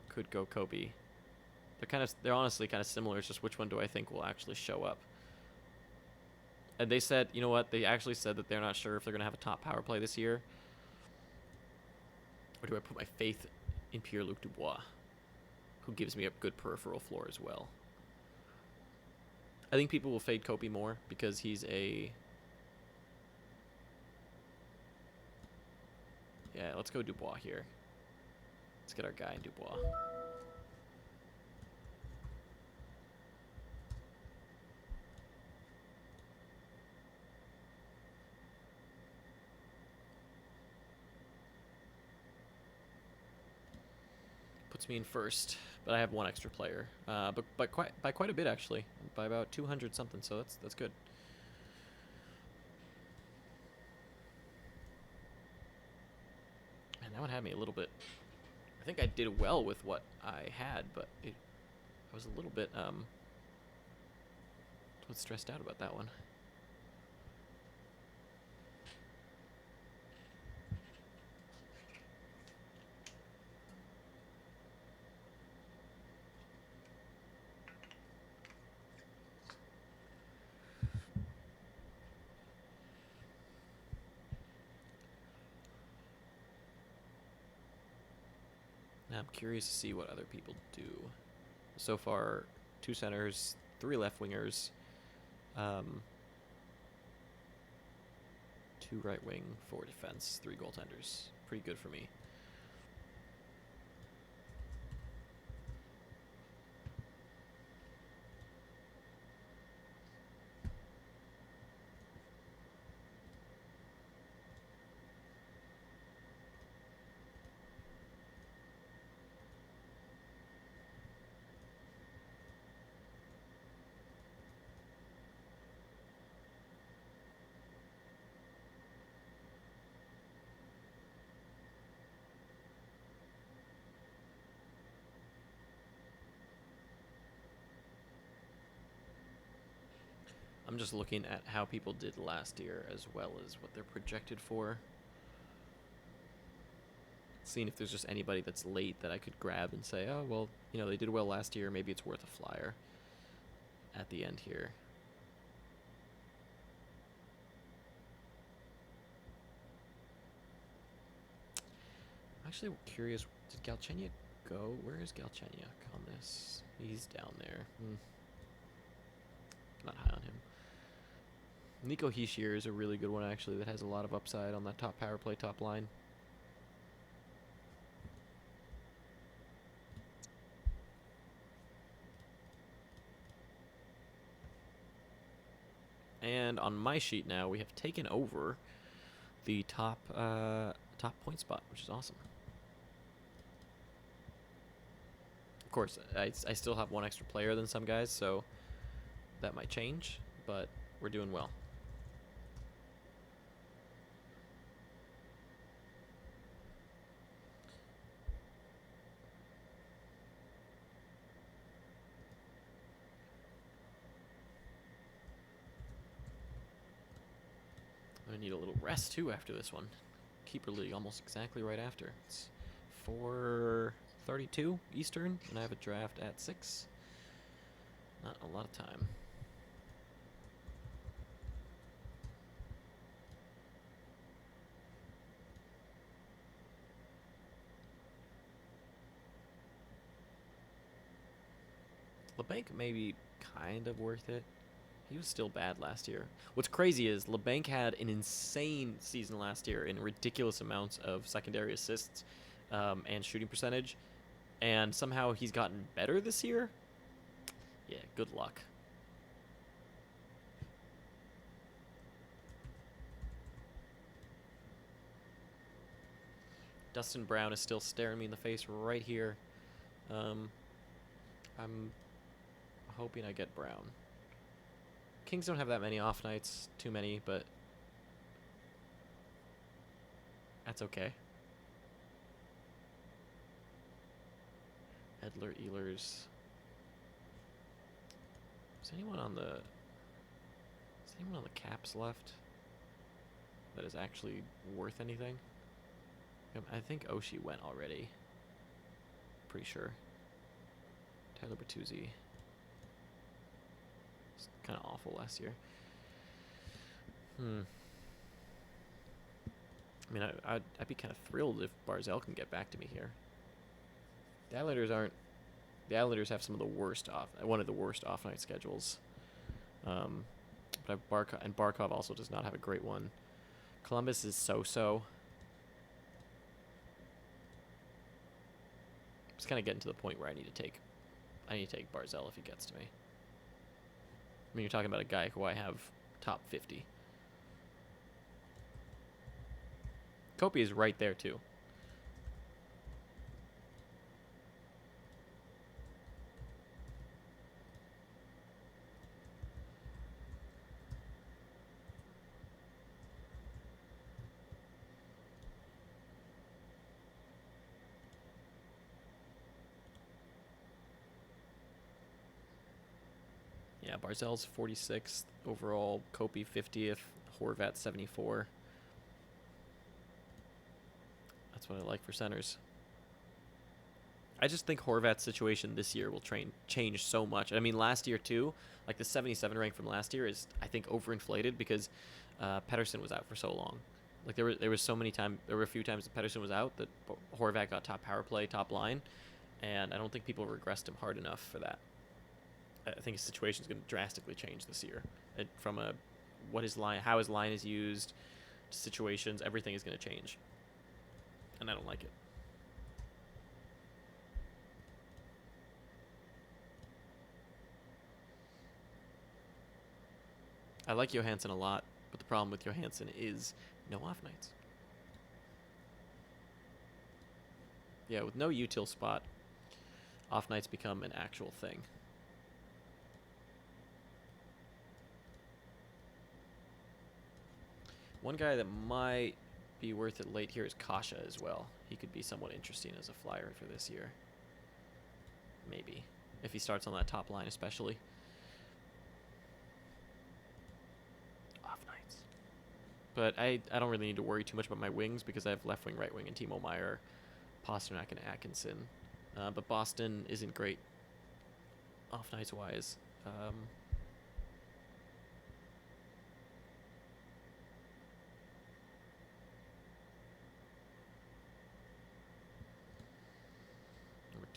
could go Kobe. They're honestly kind of similar. It's just which one do I think will actually show up. And they said, you know what? They actually said that they're not sure if they're going to have a top power play this year. Or do I put my faith in Pierre-Luc Dubois, who gives me a good peripheral floor as well? I think people will fade Kobe more because he's a... Yeah, let's go Dubois here. Let's get our guy in Dubois. Puts me in first, but I have one extra player. But by quite a bit actually, by about 200 something. So that's good. Man, that one had me a little bit. I think I did well with what I had, but I was a little bit stressed out about that one. Now I'm curious to see what other people do. So far, 2 centers, 3 left wingers, 2 right wing, 4 defense, 3 goaltenders. Pretty good for me. I'm just looking at how people did last year as well as what they're projected for. Seeing if there's just anybody that's late that I could grab and say, oh, well, you know, they did well last year. Maybe it's worth a flyer at the end here. I'm actually curious, did Galchenyuk go? Where is Galchenyuk on this? He's down there. Not high on him. Nico Hischier is a really good one, actually, that has a lot of upside on that top power play, top line. And on my sheet now, we have taken over the top point spot, which is awesome. Of course, I still have one extra player than some guys, so that might change, but we're doing well. I'm going to need a little rest, too, after this one. Keeper League almost exactly right after. It's 4:32 Eastern, and I have a draft at 6. Not a lot of time. LeBanc may be kind of worth it. He was still bad last year. What's crazy is LeBanc had an insane season last year in ridiculous amounts of secondary assists and shooting percentage, and somehow he's gotten better this year. Yeah, good luck. Dustin Brown is still staring me in the face right here. I'm hoping I get Brown. Kings don't have that many off nights, too many, but that's okay. Edler, Ehlers. Is anyone on the Caps left that is actually worth anything? I think Oshie went already. pretty sure. Tyler Bertuzzi. It's kind of awful last year. I mean, I'd be kind of thrilled if Barzal can get back to me here. The Islanders aren't. The Islanders have some of the worst one of the worst off-night schedules. But Barkov also does not have a great one. Columbus is so-so. It's kind of getting to the point where I need to take Barzal if he gets to me. I mean, you're talking about a guy who I have top 50. Kopi is right there too. Yeah, Barzal's 46th overall, Kopi 50th, Horvat 74. That's what I like for centers. I just think Horvat's situation this year will change so much. I mean, last year too, like the 77 rank from last year is, I think, overinflated because Pettersson was out for so long. Like there were a few times that Pettersson was out that Horvat got top power play, top line, and I don't think people regressed him hard enough for that. I think his situation is going to drastically change this year. From how his line is used, to situations, everything is going to change, and I don't like it. I like Johansson a lot, but the problem with Johansson is no off nights. Yeah, with no util spot, off nights become an actual thing. One guy that might be worth it late here is Kasha as well. He could be somewhat interesting as a flyer for this year. Maybe. If he starts on that top line especially. Off nights. But I don't really need to worry too much about my wings because I have left wing, right wing, and Timo Meier, Pasternak, and Atkinson. But Boston isn't great off nights wise.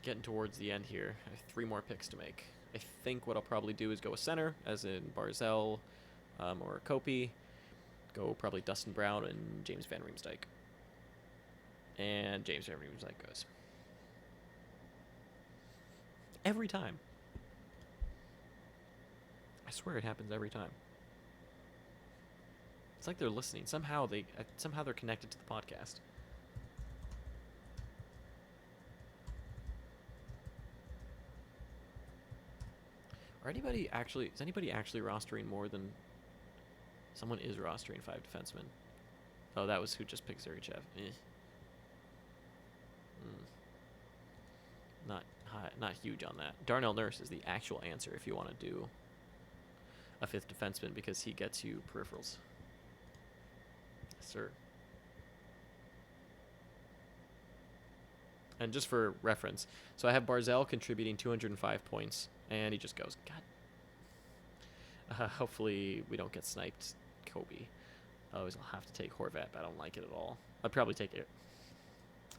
Getting towards the end here. I have 3 more picks to make. I think what I'll probably do is go a center, as in Barzal or Kopi. Go probably Dustin Brown and James Van Riemsdyk. And James Van Riemsdyk goes. Every time. I swear it happens every time. It's like they're listening. Somehow they're connected to the podcast. Is anybody actually rostering more than... Someone is rostering 5 defensemen. Oh, that was who just picked Zurichev. Not huge on that. Darnell Nurse is the actual answer if you want to do a 5th defenseman because he gets you peripherals. Yes, sir. And just for reference, so I have Barzal contributing 205 points, and he just goes, God. Hopefully we don't get sniped, Kobe. Otherwise I'll have to take Horvat, but I don't like it at all. I'd probably take it. I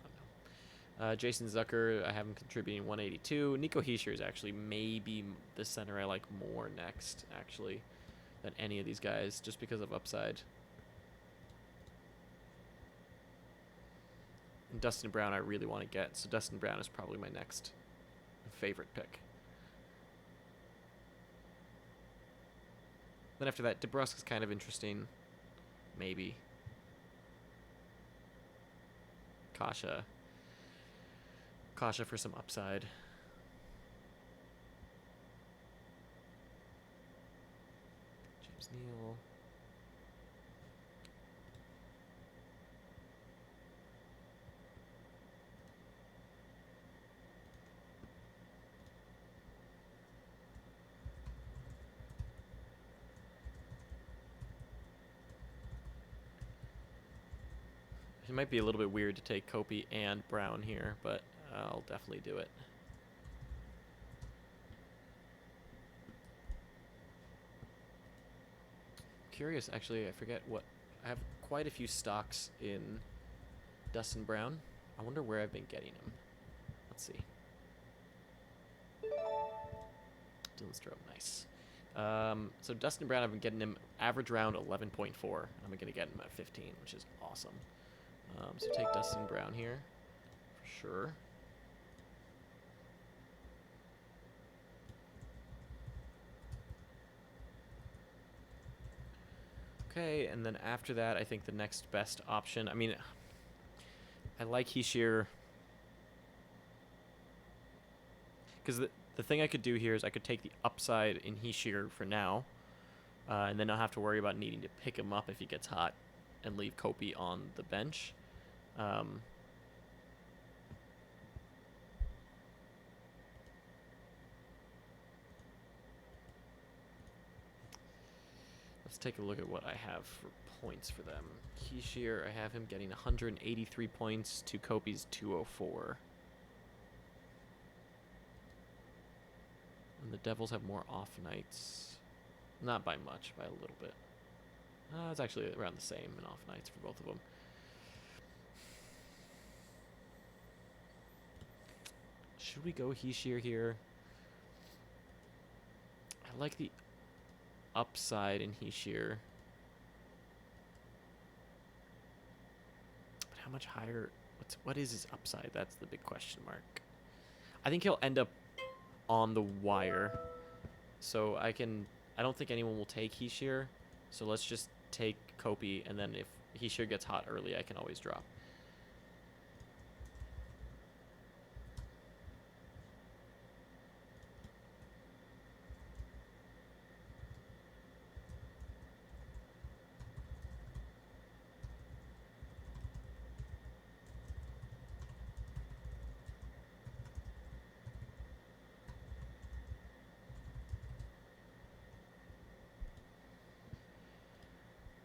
don't know. Jason Zucker, I have him contributing 182. Nico Hischier is actually maybe the center I like more next, actually, than any of these guys, just because of upside. And Dustin Brown I really want to get, so Dustin Brown is probably my next favorite pick. Then after that, DeBrusk is kind of interesting. Maybe. Kasha for some upside. James Neal. It might be a little bit weird to take Kopi and Brown here, but I'll definitely do it. Curious, actually, I forget what... I have quite a few stocks in Dustin Brown. I wonder where I've been getting them. Let's see. Dylan Strobe, nice. So Dustin Brown, I've been getting him average round 11.4. I'm going to get him at 15, which is awesome. So take Dustin Brown here, for sure. Okay, and then after that, I think the next best option... I mean, I like Hischier. Because the thing I could do here is I could take the upside in Hischier for now, and then not have to worry about needing to pick him up if he gets hot, and leave Kopi on the bench. Let's take a look at what I have for points for them. Hischier, I have him getting 183 points to Kopi's 204. And the Devils have more off nights. Not by much, by a little bit. It's actually around the same in off nights for both of them. Should we go Hischier here? I like the upside in Hischier. But how much higher? What is his upside? That's the big question mark. I think he'll end up on the wire. So I don't think anyone will take Hischier. So let's just take Kopi, and then if Hischier gets hot early, I can always drop.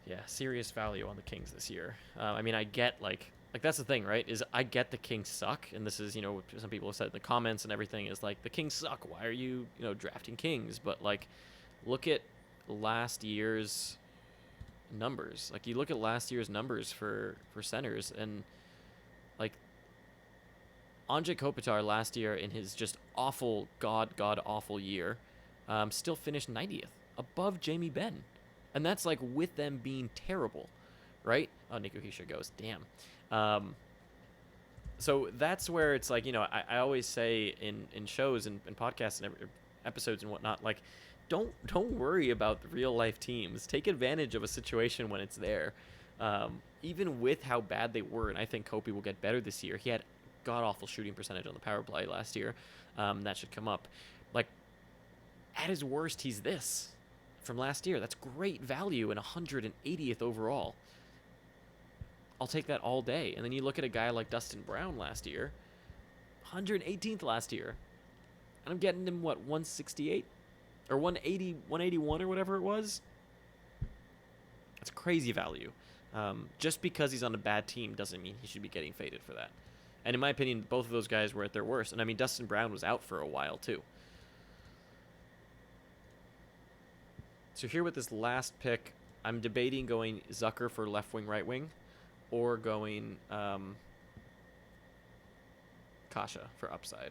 Yeah, serious value on the Kings this year. I mean, I get, like that's the thing, right? Is I get the Kings suck, and this is, what some people have said in the comments and everything, is like, the Kings suck. Why are you, drafting Kings? But, like, look at last year's numbers. Like, you look at last year's numbers for centers, and, like, Anze Kopitar last year in his just awful, god-awful year, still finished 90th, above Jamie Benn. And that's, like, with them being terrible, right? Oh, Nico Hischier goes, damn. So that's where it's like, I always say in shows and podcasts and episodes and whatnot, like, don't worry about the real-life teams. Take advantage of a situation when it's there. Even with how bad they were, and I think Kopi will get better this year. He had god-awful shooting percentage on the power play last year. That should come up. Like, at his worst, he's this from last year. That's great value in 180th overall. I'll take that all day. And then you look at a guy like Dustin Brown last year, 118th last year, and I'm getting him, 168 or 180, 181 or whatever it was. That's crazy value. Just because he's on a bad team doesn't mean he should be getting faded for that. And in my opinion, both of those guys were at their worst. And I mean, Dustin Brown was out for a while too. So here with this last pick, I'm debating going Zucker for left wing, right wing, or going Kasha for upside.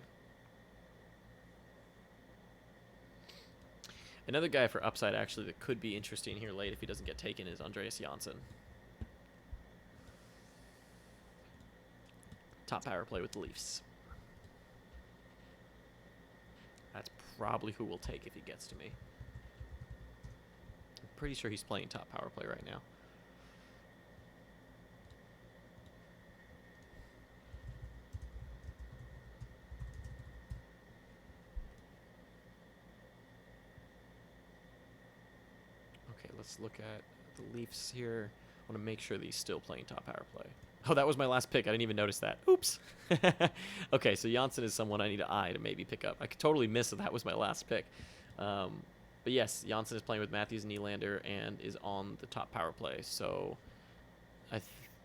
Another guy for upside, actually, that could be interesting here late if he doesn't get taken is Andreas Janssen. Top power play with the Leafs. That's probably who we'll take if he gets to me. Pretty sure he's playing top power play right now. Okay, let's look at the Leafs here. I want to make sure that he's still playing top power play. Oh, that was my last pick. I didn't even notice that. Oops. Okay, so Janssen is someone I need to eye to maybe pick up. I could totally miss that was my last pick. But yes, Janssen is playing with Matthews and Nylander and is on the top power play. So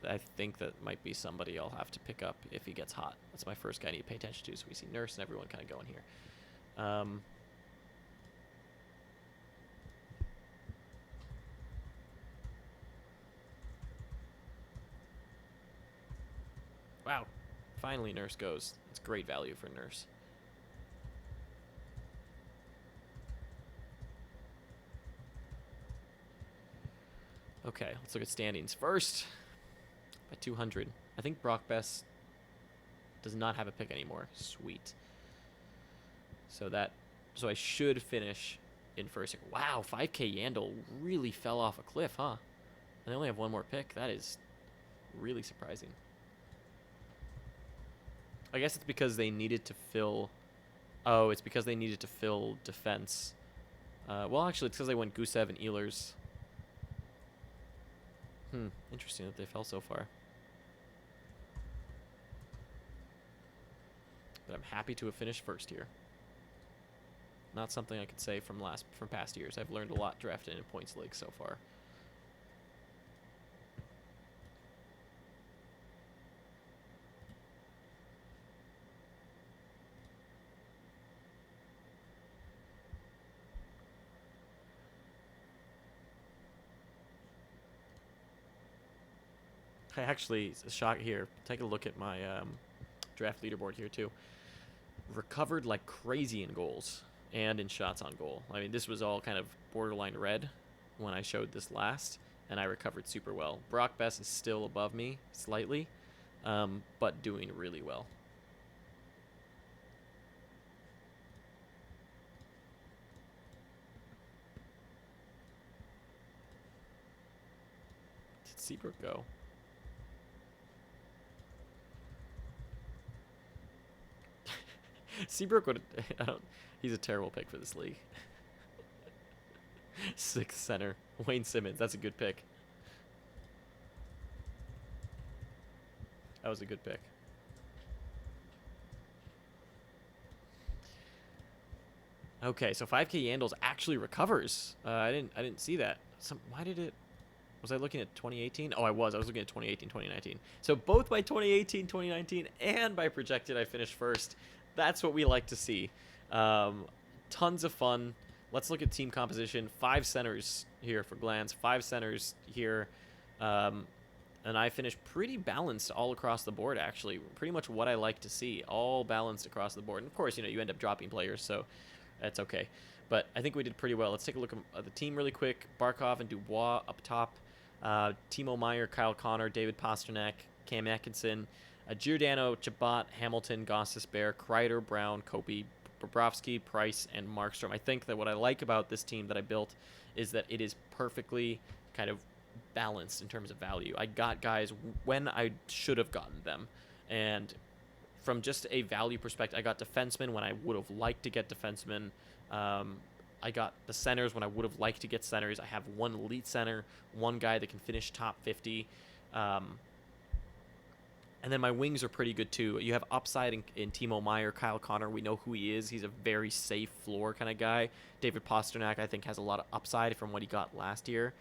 I think that might be somebody I'll have to pick up if he gets hot. That's my first guy I need to pay attention to. So we see Nurse and everyone kind of going here. Wow. Finally, Nurse goes. It's great value for Nurse. Okay, let's look at standings. First, by 200. I think Brock Best does not have a pick anymore. Sweet. So I should finish in first. Wow, 5K Yandel really fell off a cliff, huh? And they only have one more pick. That is really surprising. I guess it's because they needed to fill... Oh, it's because they needed to fill defense. Well, actually, it's because they went Gusev and Ehlers. Interesting that they fell so far. But I'm happy to have finished first here. Not something I could say from past years. I've learned a lot drafting in points league so far. I actually, shot here, take a look at my draft leaderboard here too. Recovered like crazy in goals and in shots on goal. I mean, this was all kind of borderline red when I showed this last, and I recovered super well. Brock Best is still above me slightly, but doing really well. Did Seabrook go? Seabrook would... he's a terrible pick for this league. 6th center. Wayne Simmons. That's a good pick. That was a good pick. Okay, so 5K Yandels actually recovers. I didn't see that. Why did it... Was I looking at 2018? Oh, I was looking at 2018, 2019. So both by 2018, 2019, and by projected, I finished first. That's what we like to see. Tons of fun. Let's look at team composition. 5 centers here for Glance. 5 centers here. And I finished pretty balanced all across the board, actually. Pretty much what I like to see. All balanced across the board. And, of course, you end up dropping players, so that's okay. But I think we did pretty well. Let's take a look at the team really quick. Barkov and Dubois up top. Timo Meyer, Kyle Connor, David Pasternak, Cam Atkinson, Giordano, Chabot, Hamilton, Gostisbehere, Kreider, Brown, Kopi, Bobrovsky, Price, and Markstrom. I think that what I like about this team that I built is that it is perfectly kind of balanced in terms of value. I got guys when I should have gotten them. And from just a value perspective, I got defensemen when I would have liked to get defensemen. I got the centers when I would have liked to get centers. I have one elite center, one guy that can finish top 50. And then my wings are pretty good, too. You have upside in Timo Meyer, Kyle Connor. We know who he is. He's a very safe floor kind of guy. David Pasternak, I think, has a lot of upside from what he got last year.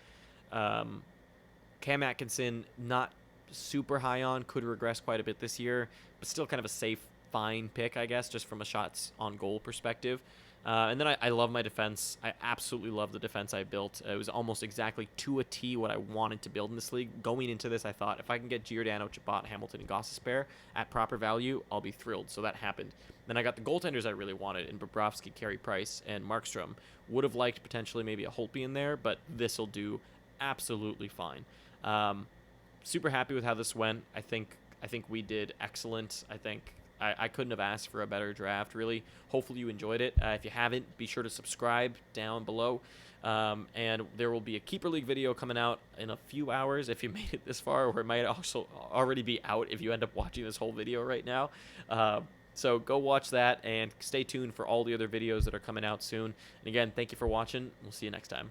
Cam Atkinson, not super high on. Could regress quite a bit this year. But still kind of a safe, fine pick, I guess, just from a shots on goal perspective. And then I love my defense. I absolutely love the defense I built. It was almost exactly to a T what I wanted to build in this league. Going into this, I thought, if I can get Giordano, Chabot, Hamilton, and Gostisbehere at proper value, I'll be thrilled. So that happened. Then I got the goaltenders I really wanted in Bobrovsky, Carey Price, and Markstrom. Would have liked potentially maybe a Holtby in there, but this will do absolutely fine. Super happy with how this went. I think we did excellent. I couldn't have asked for a better draft, really. Hopefully you enjoyed it. If you haven't, be sure to subscribe down below. And there will be a Keeper League video coming out in a few hours if you made it this far, or it might also already be out if you end up watching this whole video right now. So go watch that and stay tuned for all the other videos that are coming out soon. And again, thank you for watching. We'll see you next time.